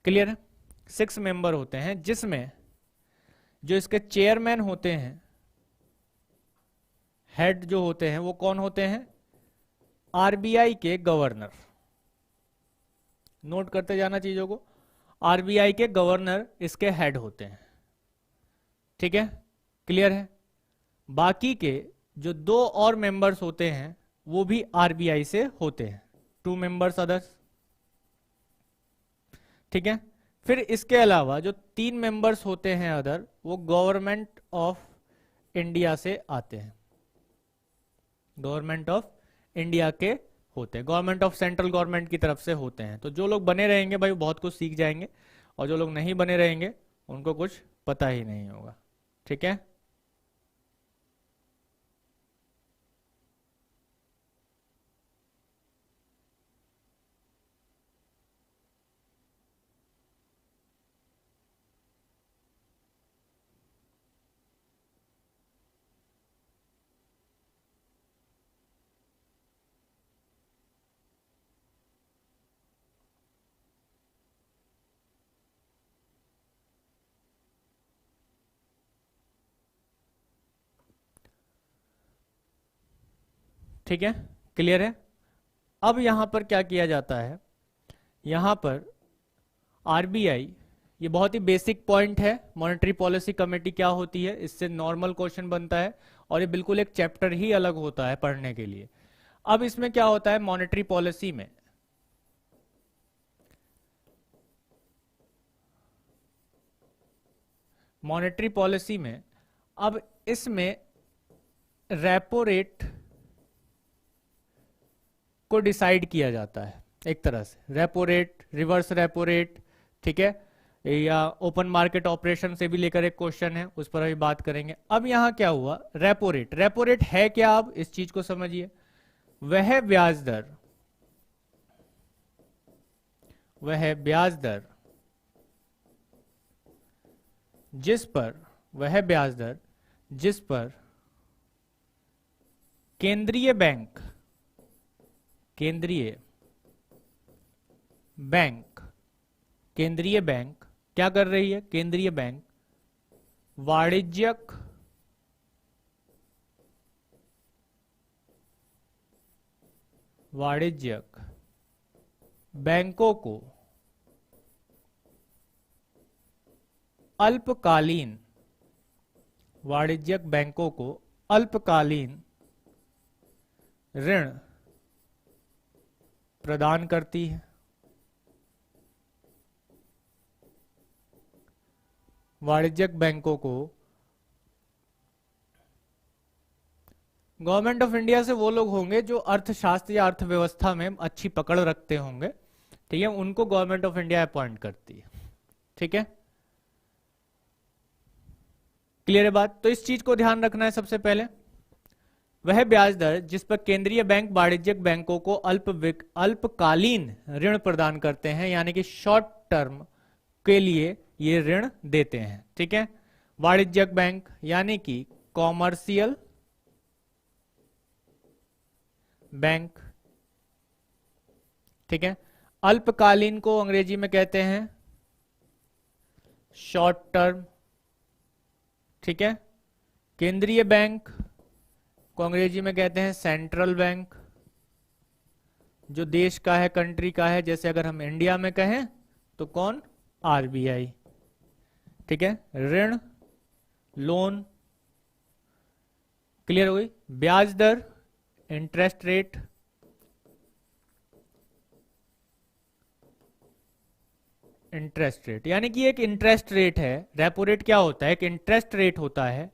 क्लियर है? 6 मेंबर होते हैं, जिसमें जो इसके चेयरमैन होते हैं, हेड जो होते हैं, वो कौन होते हैं? आरबीआई के गवर्नर। नोट करते जाना चीजों को। आरबीआई के गवर्नर इसके हेड होते हैं। ठीक है, क्लियर है? बाकी के जो 2 और मेंबर्स होते हैं वो भी आरबीआई से होते हैं, 2 मेंबर्स अदर्स। ठीक है, फिर इसके अलावा जो 3 मेंबर्स होते हैं अदर, वो गवर्नमेंट ऑफ इंडिया से आते हैं, गवर्नमेंट ऑफ इंडिया के होते हैं, गवर्नमेंट ऑफ सेंट्रल गवर्नमेंट की तरफ से होते हैं। तो जो लोग बने रहेंगे भाई बहुत कुछ सीख जाएंगे, और जो लोग नहीं बने रहेंगे उनको कुछ पता ही नहीं होगा। ठीक है, ठीक है, क्लियर है? अब यहां पर क्या किया जाता है, यहां पर आरबीआई, ये बहुत ही बेसिक पॉइंट है, मॉनेटरी पॉलिसी कमेटी क्या होती है, इससे नॉर्मल क्वेश्चन बनता है, और ये बिल्कुल एक चैप्टर ही अलग होता है पढ़ने के लिए। अब इसमें क्या होता है मॉनेटरी पॉलिसी में, मॉनेटरी पॉलिसी में अब इसमें रेपो रेट को डिसाइड किया जाता है एक तरह से, repo rate, reverse repo rate, ठीक है, या ओपन मार्केट ऑपरेशन से भी लेकर एक क्वेश्चन है, उस पर अभी बात करेंगे। अब यहां क्या हुआ, रेपो रेट, रेपो रेट है क्या, आप इस चीज को समझिए, वह ब्याज दर, वह ब्याज दर जिस पर, वह ब्याज दर जिस पर केंद्रीय बैंक, केंद्रीय बैंक, केंद्रीय बैंक क्या कर रही है, केंद्रीय बैंक वाणिज्यिक बैंकों को अल्पकालीन, वाणिज्यिक बैंकों को अल्पकालीन ऋण प्रदान करती है। वाणिज्यिक बैंकों को, गवर्नमेंट ऑफ इंडिया से वो लोग होंगे जो अर्थशास्त्र या अर्थव्यवस्था में अच्छी पकड़ रखते होंगे, ठीक है, उनको गवर्नमेंट ऑफ इंडिया अपॉइंट करती है। ठीक है, क्लियर है बात? तो इस चीज को ध्यान रखना है सबसे पहले, वह ब्याज दर जिस पर केंद्रीय बैंक वाणिज्यिक बैंकों को अल्पकालीन ऋण प्रदान करते हैं, यानी कि शॉर्ट टर्म के लिए ये ऋण देते हैं। ठीक है, वाणिज्यिक बैंक यानी कि कॉमर्शियल बैंक। ठीक है, अल्पकालीन को अंग्रेजी में कहते हैं शॉर्ट टर्म। ठीक है, केंद्रीय बैंक को अंग्रेजी में कहते हैं सेंट्रल बैंक, जो देश का है, कंट्री का है, जैसे अगर हम इंडिया में कहें तो कौन, आरबीआई। ठीक है, ऋण, लोन, क्लियर हो गई? ब्याज दर, इंटरेस्ट रेट, इंटरेस्ट रेट यानी कि एक इंटरेस्ट रेट है, रेपो रेट क्या होता है, एक इंटरेस्ट रेट होता है,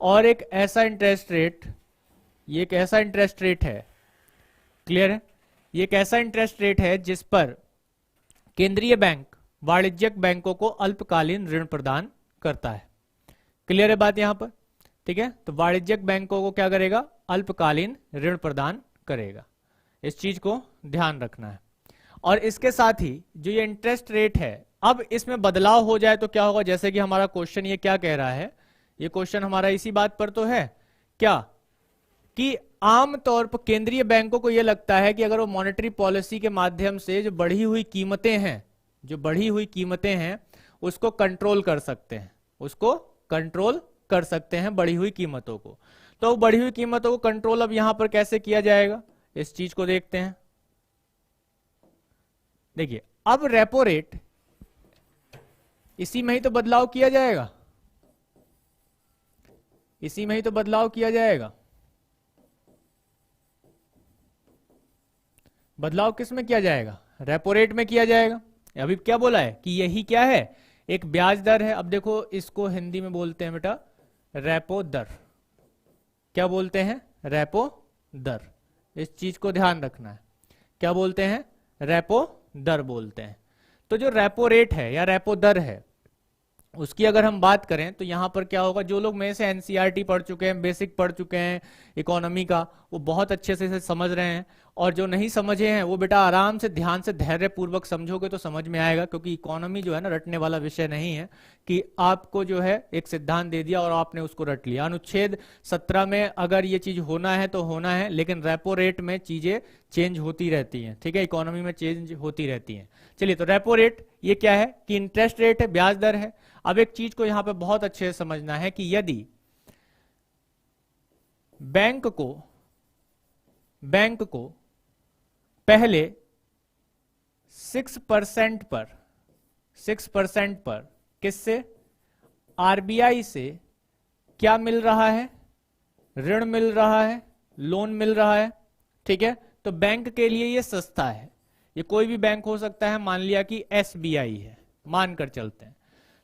और एक ऐसा इंटरेस्ट रेट, ये एक ऐसा इंटरेस्ट रेट है, क्लियर है, ये एक ऐसा इंटरेस्ट रेट है जिस पर केंद्रीय बैंक वाणिज्यिक बैंकों को अल्पकालीन ऋण प्रदान करता है। क्लियर है बात यहां पर? ठीक है, तो वाणिज्यिक बैंकों को क्या करेगा? अल्पकालीन ऋण प्रदान करेगा। इस चीज को ध्यान रखना है। और इसके साथ ही जो ये इंटरेस्ट रेट है, अब इसमें बदलाव हो जाए तो क्या होगा? जैसे कि हमारा क्वेश्चन ये क्या कह रहा है, ये क्वेश्चन हमारा इसी बात पर तो है क्या कि आम तौर पर केंद्रीय बैंकों को यह लगता है कि अगर वो मॉनेटरी पॉलिसी के माध्यम से जो बढ़ी हुई कीमतें हैं उसको कंट्रोल कर सकते हैं, उसको कंट्रोल कर सकते हैं बढ़ी हुई कीमतों को। तो बढ़ी हुई कीमतों को कंट्रोल अब यहां पर कैसे किया जाएगा, इस चीज को देखते हैं। देखिए, अब रेपो रेट, इसी में ही तो बदलाव किया जाएगा, इसी में ही तो बदलाव किया जाएगा। बदलाव किस में किया जाएगा? रेपो रेट में किया जाएगा। अभी क्या बोला है कि यही क्या है? एक ब्याज दर है। अब देखो, इसको हिंदी में बोलते हैं बेटा रेपो दर। क्या बोलते हैं? रेपो दर। इस चीज को ध्यान रखना है। क्या बोलते हैं? रेपो दर बोलते हैं। तो जो रेपो रेट है या रेपो दर है, उसकी अगर हम बात करें तो यहां पर क्या होगा? जो लोग में से एनसीईआरटी पढ़ चुके हैं, बेसिक पढ़ चुके हैं इकोनॉमी का, वो बहुत अच्छे से समझ रहे हैं। और जो नहीं समझे हैं वो बेटा आराम से ध्यान से धैर्य पूर्वक समझोगे तो समझ में आएगा। क्योंकि इकोनॉमी जो है ना, रटने वाला विषय नहीं है कि आपको जो है एक सिद्धांत दे दिया और आपने उसको रट लिया। अनुच्छेद 17 में अगर ये चीज होना है तो होना है, लेकिन रेपो रेट में चीजें चेंज होती रहती हैं। ठीक है, इकोनॉमी में चेंज होती रहती हैं। चलिए, तो रेपो रेट ये क्या है कि इंटरेस्ट रेट है, ब्याज दर है। अब एक चीज को यहां पे बहुत अच्छे से समझना है कि यदि बैंक को पहले 6% पर किससे? आरबीआई से क्या मिल रहा है? ऋण मिल रहा है, लोन मिल रहा है। ठीक है, तो बैंक के लिए ये सस्ता है। ये कोई भी बैंक हो सकता है, मान लिया कि एसबीआई है, मानकर चलते हैं।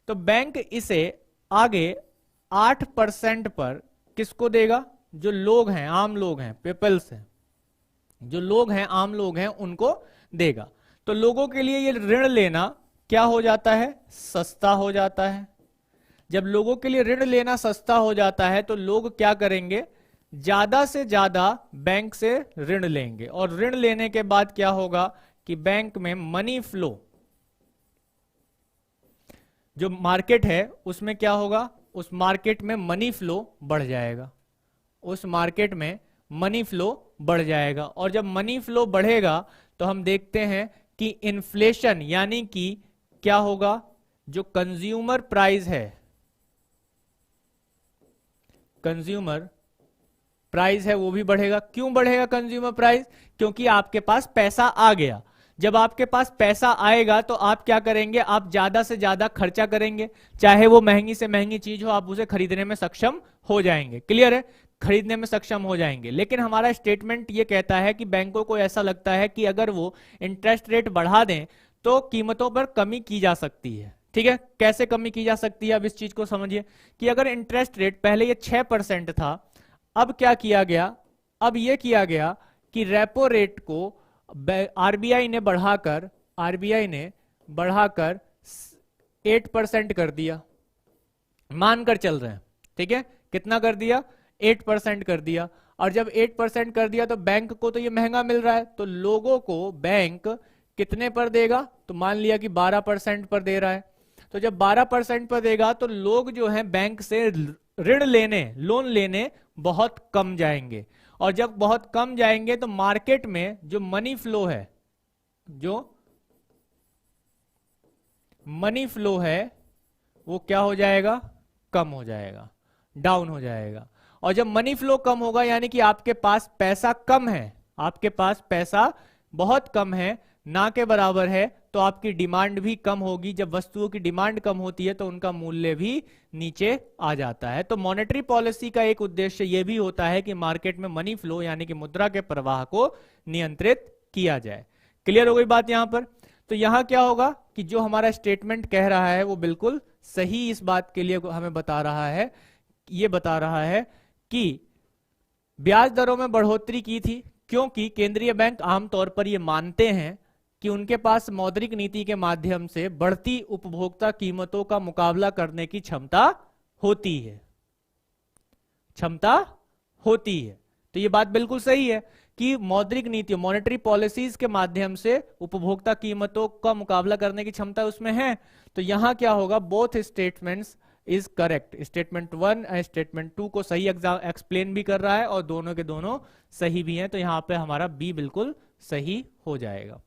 तो बैंक इसे आगे 8% पर किसको देगा? जो लोग हैं, आम लोग हैं, पीपल्स हैं, जो लोग हैं, आम लोग हैं, उनको देगा। तो लोगों के लिए ये ऋण लेना क्या हो जाता है? सस्ता हो जाता है। जब लोगों के लिए ऋण लेना सस्ता हो जाता है तो लोग क्या करेंगे? ज्यादा से ज्यादा बैंक से ऋण लेंगे। और ऋण लेने के बाद क्या होगा कि बैंक में मनी फ्लो, जो मार्केट है उसमें क्या होगा? उस मार्केट में मनी फ्लो बढ़ जाएगा, उस मार्केट में मनी फ्लो बढ़ जाएगा। और जब मनी फ्लो बढ़ेगा तो हम देखते हैं कि इन्फ्लेशन यानी कि क्या होगा? जो कंज्यूमर प्राइस है, कंज्यूमर प्राइस है वो भी बढ़ेगा। क्यों बढ़ेगा कंज्यूमर प्राइस? क्योंकि आपके पास पैसा आ गया। जब आपके पास पैसा आएगा तो आप क्या करेंगे? आप ज्यादा से ज्यादा खर्चा करेंगे, चाहे वो महंगी से महंगी चीज हो, आप उसे खरीदने में सक्षम हो जाएंगे। क्लियर है? खरीदने में सक्षम हो जाएंगे। लेकिन हमारा स्टेटमेंट ये कहता है कि बैंकों को ऐसा लगता है कि अगर वो इंटरेस्ट रेट बढ़ा दें तो कीमतों पर कमी की जा सकती है। ठीक है, कैसे कमी की जा सकती है? अब इस चीज को समझिए कि अगर इंटरेस्ट रेट पहले ये 6% था, अब क्या किया गया? अब ये किया गया कि रेपो रेट को आरबीआई ने बढ़ाकर 8% कर दिया, मानकर चल रहे हैं। ठीक है, कितना कर दिया? 8% कर दिया। और जब 8% कर दिया तो बैंक को तो ये महंगा मिल रहा है, तो लोगों को बैंक कितने पर देगा? तो मान लिया कि 12% पर दे रहा है। तो जब 12% पर देगा तो लोग जो हैं बैंक से ऋण लेने, लोन लेने बहुत कम जाएंगे। और जब बहुत कम जाएंगे तो मार्केट में जो मनी फ्लो है, जो मनी फ्लो है वो क्या हो जाएगा? कम हो जाएगा, डाउन हो जाएगा। और जब मनी फ्लो कम होगा यानी कि आपके पास पैसा कम है, आपके पास पैसा बहुत कम है, ना के बराबर है, तो आपकी डिमांड भी कम होगी। जब वस्तुओं की डिमांड कम होती है तो उनका मूल्य भी नीचे आ जाता है। तो मॉनेटरी पॉलिसी का एक उद्देश्य यह भी होता है कि मार्केट में मनी फ्लो यानी कि मुद्रा के प्रवाह को नियंत्रित किया जाए। क्लियर हो गई बात यहां पर? तो यहां क्या होगा कि जो हमारा स्टेटमेंट कह रहा है वो बिल्कुल सही इस बात के लिए हमें बता रहा है, ये बता रहा है कि ब्याज दरों में बढ़ोतरी की थी क्योंकि केंद्रीय बैंक आमतौर पर ये मानते हैं कि उनके पास मौद्रिक नीति के माध्यम से बढ़ती उपभोक्ता कीमतों का मुकाबला करने की क्षमता होती है, क्षमता होती है। तो ये बात बिल्कुल सही है कि मौद्रिक नीति, मॉनेटरी पॉलिसीज के माध्यम से उपभोक्ता कीमतों का मुकाबला करने की क्षमता उसमें है। तो यहां क्या होगा, both statements is correct. Statement 1 और स्टेटमेंट 2 को सही एक्सप्लेन भी कर रहा है और दोनों के दोनों सही भी हैं। तो यहां पे हमारा बी बिल्कुल सही हो जाएगा।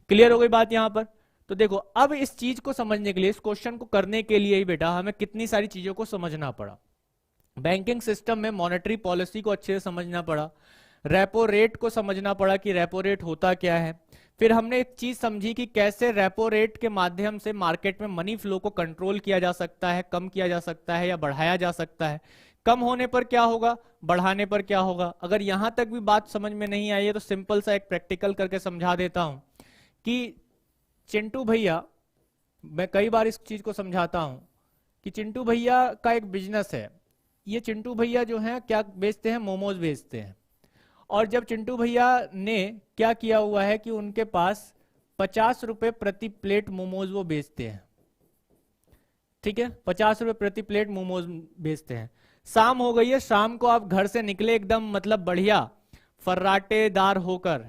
क्लियर हो गई बात यहां पर। तो देखो, अब इस चीज को समझने के लिए, इस क्वेश्चन को करने के लिए ही बेटा हमें कितनी सारी चीजों को समझना पड़ा। बैंकिंग सिस्टम में मॉनेटरी पॉलिसी को अच्छे से समझना पड़ा, रेपो रेट को समझना पड़ा कि रेपो रेट होता क्या है। फिर हमने एक चीज समझी कि कैसे रेपो रेट के माध्यम से मार्केट में मनी फ्लो को कंट्रोल किया जा सकता है, कम किया जा सकता है या बढ़ाया जा सकता है। कम होने पर क्या होगा, बढ़ाने पर क्या होगा। अगर यहां तक भी बात समझ में नहीं आई है तो सिंपल सा एक प्रैक्टिकल करके समझा देता हूं कि चिंटू भैया, मैं कई बार इस चीज को समझाता हूं कि चिंटू भैया का एक बिजनेस है। ये चिंटू भैया जो है क्या बेचते हैं, मोमोज बेचते हैं। और जब चिंटू भैया ने क्या किया हुआ है कि उनके पास 50 रुपए प्रति प्लेट मोमोज वो बेचते हैं, ठीक है, 50 रुपए प्रति प्लेट मोमोज बेचते हैं। शाम हो गई है, शाम को आप घर से निकले एकदम मतलब बढ़िया फर्राटेदार होकर,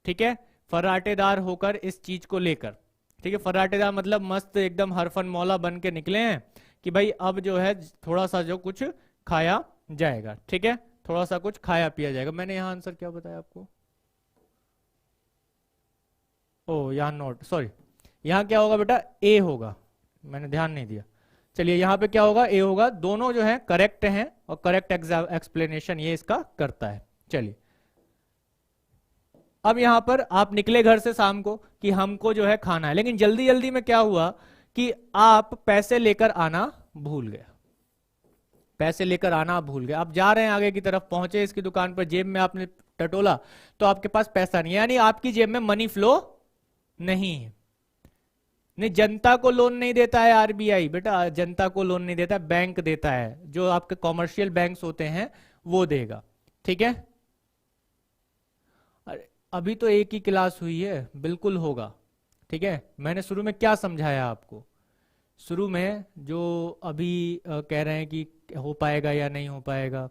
ठीक है, फर्राटेदार होकर इस चीज को लेकर, ठीक है, फर्राटेदार मतलब मस्त एकदम हरफन मौला बन के निकले हैं कि भाई अब जो है थोड़ा सा जो कुछ खाया जाएगा, ठीक है, थोड़ा सा कुछ खाया पिया जाएगा। मैंने यहां आंसर क्या बताया आपको, ओ यहां नोट, सॉरी, यहां क्या होगा बेटा, ए होगा, मैंने ध्यान नहीं दिया। चलिए यहां पे क्या होगा, ए होगा। दोनों जो है करेक्ट हैं और करेक्ट एक्सप्लेनेशन ये इसका करता है। चलिए अब यहां पर आप निकले घर से शाम को कि हमको जो है खाना है, लेकिन जल्दी जल्दी में क्या हुआ कि आप पैसे लेकर आना भूल गए, पैसे लेकर आना भूल गए। आप जा रहे हैं आगे की तरफ, पहुंचे इसकी दुकान पर, जेब में आपने टटोला तो आपके पास पैसा नहीं है, यानी आपकी जेब में मनी फ्लो नहीं है। नहीं, जनता को लोन नहीं देता है आरबीआई बेटा, जनता को लोन नहीं देता, बैंक देता है, जो आपके कॉमर्शियल बैंक्स होते हैं वो देगा, ठीक है। अभी तो एक ही क्लास हुई है, बिल्कुल होगा, ठीक है। मैंने शुरू में क्या समझाया आपको, शुरू में जो अभी कह रहे हैं कि हो पाएगा या नहीं हो पाएगा,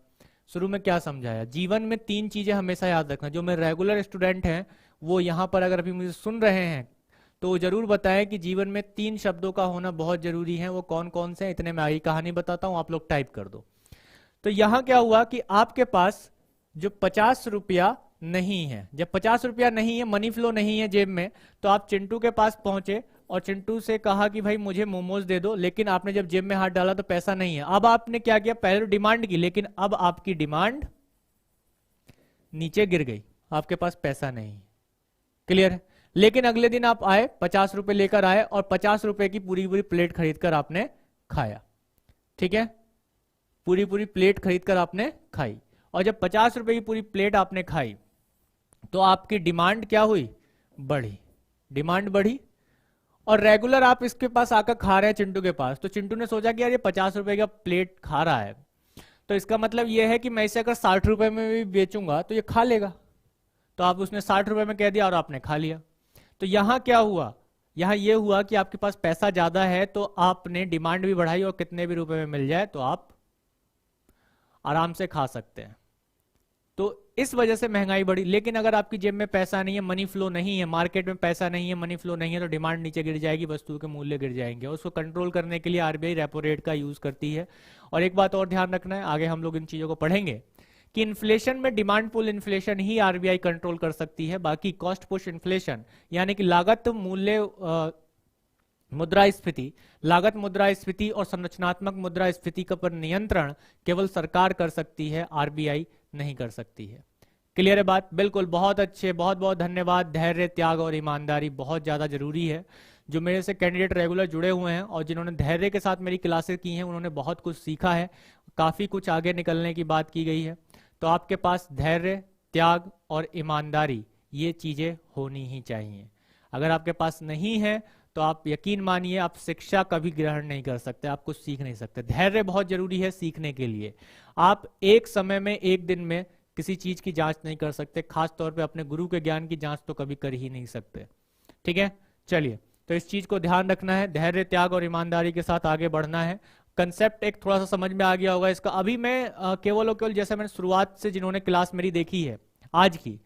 शुरू में क्या समझाया, जीवन में 3 चीजें हमेशा याद रखना। जो मेरे रेगुलर स्टूडेंट हैं वो यहाँ पर अगर अभी मुझे सुन रहे हैं तो जरूर बताएं कि जीवन में 3 शब्दों का होना बहुत जरूरी है। वो कौन कौन से हैं, इतने में आगे कहानी बताता हूं, आप लोग टाइप कर दो। तो यहां क्या हुआ कि आपके पास जो 50 रुपया नहीं है, जब 50 रुपया नहीं है, मनी फ्लो नहीं है जेब में, तो आप चिंटू के पास पहुंचे और चिंटू से कहा कि भाई मुझे मोमोज दे दो, लेकिन आपने जब जेब में हाथ डाला तो पैसा नहीं है। अब आपने क्या किया, पहले तो डिमांड की, लेकिन अब आपकी डिमांड नीचे गिर गई, आपके पास पैसा नहीं। क्लियर है। लेकिन अगले दिन आप आए, 50 रुपए लेकर आए और 50 रुपए की पूरी पूरी प्लेट खरीदकर आपने खाया, ठीक है, पूरी पूरी प्लेट खरीदकर आपने खाई। और जब 50 रुपए की पूरी प्लेट आपने खाई तो आपकी डिमांड क्या हुई, बढ़ी, डिमांड बढ़ी। और रेगुलर आप इसके पास आकर खा रहे हैं चिंटू के पास, तो चिंटू ने सोचा कि यार ये 50 रुपए का प्लेट खा रहा है, तो इसका मतलब ये है कि मैं इसे अगर 60 रुपए में भी बेचूंगा तो ये खा लेगा। तो आप उसने 60 रुपए में कह दिया और आपने खा लिया। तो यहां क्या हुआ, यहां ये हुआ कि आपके पास पैसा ज्यादा है तो आपने डिमांड भी बढ़ाई और कितने भी रुपए में मिल जाए तो आप आराम से खा सकते हैं। तो इस वजह से महंगाई बढ़ी। लेकिन अगर आपकी जेब में पैसा नहीं है, मनी फ्लो नहीं है, मार्केट में पैसा नहीं है, मनी फ्लो नहीं है, तो डिमांड नीचे गिर जाएगी, वस्तु के मूल्य गिर जाएंगे। उसको कंट्रोल करने के लिए आरबीआई रेपो रेट का यूज करती है। और एक बात और ध्यान रखना है, आगे हम लोग इन चीजों को पढ़ेंगे कि इन्फ्लेशन में डिमांड पुल इन्फ्लेशन ही आरबीआई कंट्रोल कर सकती है। बाकी कॉस्ट पुश इन्फ्लेशन यानी कि लागत मूल्य मुद्रास्फीति, लागत मुद्रास्फीति और संरचनात्मक मुद्रास्फीति का पर नियंत्रण केवल सरकार कर सकती है, आरबीआई नहीं कर सकती है। क्लियर है बात, बिल्कुल, बहुत अच्छे, बहुत बहुत धन्यवाद। धैर्य, त्याग और ईमानदारी बहुत ज्यादा जरूरी है। जो मेरे से कैंडिडेट रेगुलर जुड़े हुए हैं और जिन्होंने धैर्य के साथ मेरी क्लासेस की हैं उन्होंने बहुत कुछ सीखा है, काफी कुछ आगे निकलने की बात की गई है। तो आपके पास धैर्य, त्याग और ईमानदारी ये चीजें होनी ही चाहिए। अगर आपके पास नहीं है तो आप यकीन मानिए आप शिक्षा कभी ग्रहण नहीं कर सकते, आप कुछ सीख नहीं सकते। धैर्य बहुत जरूरी है सीखने के लिए। आप एक समय में, एक दिन में किसी चीज की जांच नहीं कर सकते, खास तौर पे अपने गुरु के ज्ञान की जांच तो कभी कर ही नहीं सकते, ठीक है, चलिए, तो इस चीज को ध्यान रखना है, धैर्य, त्याग और ईमानदारी के साथ आगे बढ़ना है। कंसेप्ट एक थोड़ा सा समझ में आ गया होगा इसका। अभी मैं केवल और केवल जैसे मैंने शुरुआत से जिन्होंने क्लास मेरी देखी है आज की,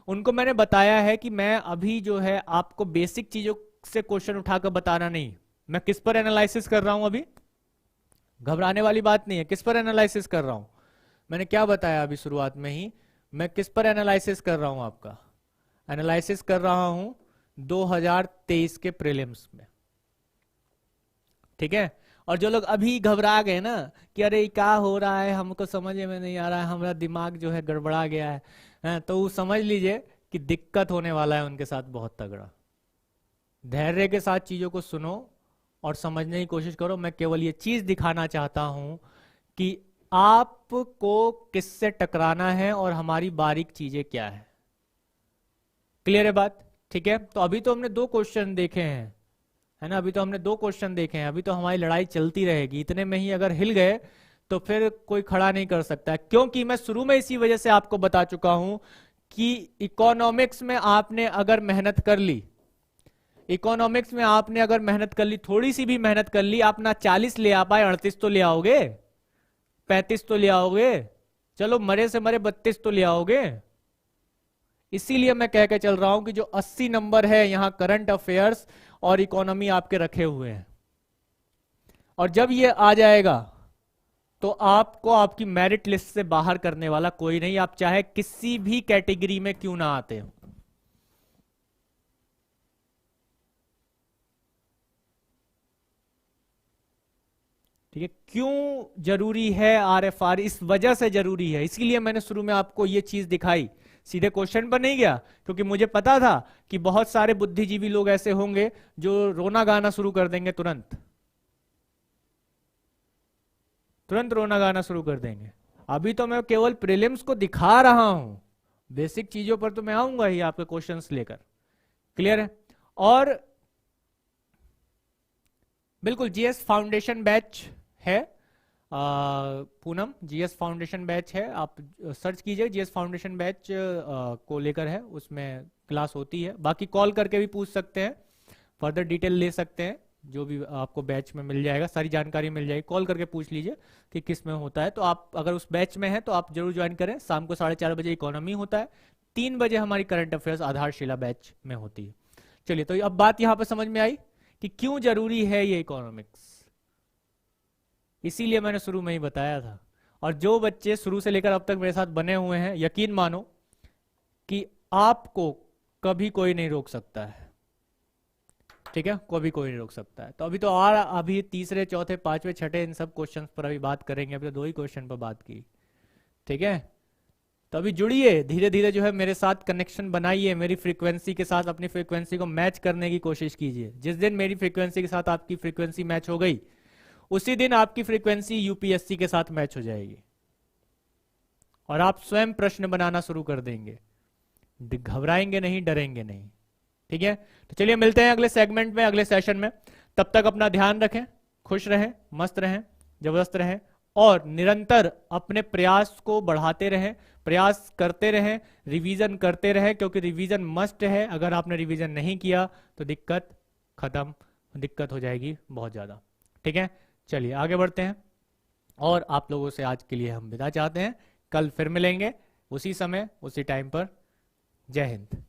उनको मैंने बताया है कि मैं अभी जो है आपको बेसिक चीजों से क्वेश्चन उठाकर बताना नहीं, मैं किस पर एनालिसिस कर रहा हूं अभी, घबराने वाली बात नहीं है, किस पर एनालिसिस कर रहा हूं, मैंने क्या बताया अभी शुरुआत में ही, मैं किस पर एनालिसिस कर रहा हूं, आपका एनालिसिस कर रहा हूं 2023 के प्रीलिम्स में, ठीक है। और जो लोग अभी घबरा गए ना कि अरे क्या हो रहा है, हमको समझ में नहीं आ रहा है, हमारा दिमाग जो है गड़बड़ा गया है, तो वो समझ लीजिए कि दिक्कत होने वाला है उनके साथ बहुत तगड़ा। धैर्य के साथ चीजों को सुनो और समझने की कोशिश करो। मैं केवल ये चीज दिखाना चाहता हूं कि आपको किससे टकराना है और हमारी बारीक चीजें क्या है। क्लियर है बात? ठीक है, तो अभी तो हमने 2 क्वेश्चन देखे हैं, है ना, अभी तो हमने 2 क्वेश्चन देखे हैं, अभी तो हमारी लड़ाई चलती रहेगी। इतने में ही अगर हिल गए तो फिर कोई खड़ा नहीं कर सकता है, क्योंकि मैं शुरू में इसी वजह से आपको बता चुका हूं कि इकोनॉमिक्स में आपने अगर मेहनत कर ली, इकोनॉमिक्स में आपने अगर मेहनत कर ली, थोड़ी सी भी मेहनत कर ली, आप ना 40 ले आ पाए, 38 तो ले आओगे, 35 तो ले आओगे, चलो मरे से मरे 32 तो ले आओगे। इसीलिए मैं कह के चल रहा हूं कि जो 80 नंबर है यहां करंट अफेयर्स और इकोनॉमी आपके रखे हुए हैं, और जब ये आ जाएगा तो आपको आपकी मेरिट लिस्ट से बाहर करने वाला कोई नहीं, आप चाहे किसी भी कैटेगरी में क्यों ना आते हो। ठीक है, क्यों जरूरी है आरएफआर, इस वजह से जरूरी है, इसीलिए मैंने शुरू में आपको ये चीज दिखाई। सीधे क्वेश्चन पर नहीं गया, क्योंकि मुझे पता था कि बहुत सारे बुद्धिजीवी लोग ऐसे होंगे जो रोना गाना शुरू कर देंगे, तुरंत रोना गाना शुरू कर देंगे। अभी तो मैं केवल प्रीलिम्स को दिखा रहा हूं, बेसिक चीजों पर तो मैं आऊंगा ही आपके क्वेश्चंस लेकर। क्लियर है? और बिल्कुल जीएस फाउंडेशन बैच है, पूनम जीएस फाउंडेशन बैच है, आप सर्च कीजिए जीएस फाउंडेशन बैच को लेकर है, उसमें क्लास होती है। बाकी कॉल करके भी पूछ सकते हैं, फर्दर डिटेल ले सकते हैं, जो भी आपको बैच में मिल जाएगा, सारी जानकारी मिल जाएगी। कॉल करके पूछ लीजिए कि किस में होता है, तो आप अगर उस बैच में हैं तो आप जरूर ज्वाइन करें। शाम को 4:30 बजे इकोनॉमी होता है, 3 बजे हमारी करंट अफेयर्स आधारशिला बैच में होती है। चलिए, तो अब बात यहां पर समझ में आई कि क्यों जरूरी है ये इकोनॉमिक्स, इसीलिए मैंने शुरू में ही बताया था। और जो बच्चे शुरू से लेकर अब तक मेरे साथ बने हुए हैं, यकीन मानो कि आपको कभी कोई नहीं रोक सकता है, ठीक है, कभी कोई नहीं रोक सकता है। तो अभी तो और अभी तीसरे, चौथे, पांचवे, छठे इन सब क्वेश्चंस पर अभी बात करेंगे, अभी तो 2 ही क्वेश्चन पर बात की, ठीक है। तो अभी जुड़िए, धीरे धीरे जो है मेरे साथ कनेक्शन बनाइए, मेरी फ्रीक्वेंसी के साथ अपनी फ्रीक्वेंसी को मैच करने की कोशिश कीजिए। जिस दिन मेरी फ्रीक्वेंसी के साथ आपकी फ्रीक्वेंसी मैच हो गई, उसी दिन आपकी फ्रीक्वेंसी यूपीएससी के साथ मैच हो जाएगी और आप स्वयं प्रश्न बनाना शुरू कर देंगे, घबराएंगे नहीं, डरेंगे नहीं, ठीक है। तो चलिए मिलते हैं अगले सेगमेंट में, अगले सेशन में। तब तक अपना ध्यान रखें, खुश रहें, मस्त रहें, जबरदस्त रहें और निरंतर अपने प्रयास को बढ़ाते रहें, प्रयास करते रहें, रिवीजन करते रहें, क्योंकि रिवीजन मस्ट है। अगर आपने रिवीजन नहीं किया तो दिक्कत खत्म, दिक्कत हो जाएगी बहुत ज्यादा, ठीक है। चलिए आगे बढ़ते हैं, और आप लोगों से आज के लिए हम विदा चाहते हैं। कल फिर मिलेंगे उसी समय उसी टाइम पर। जय हिंद।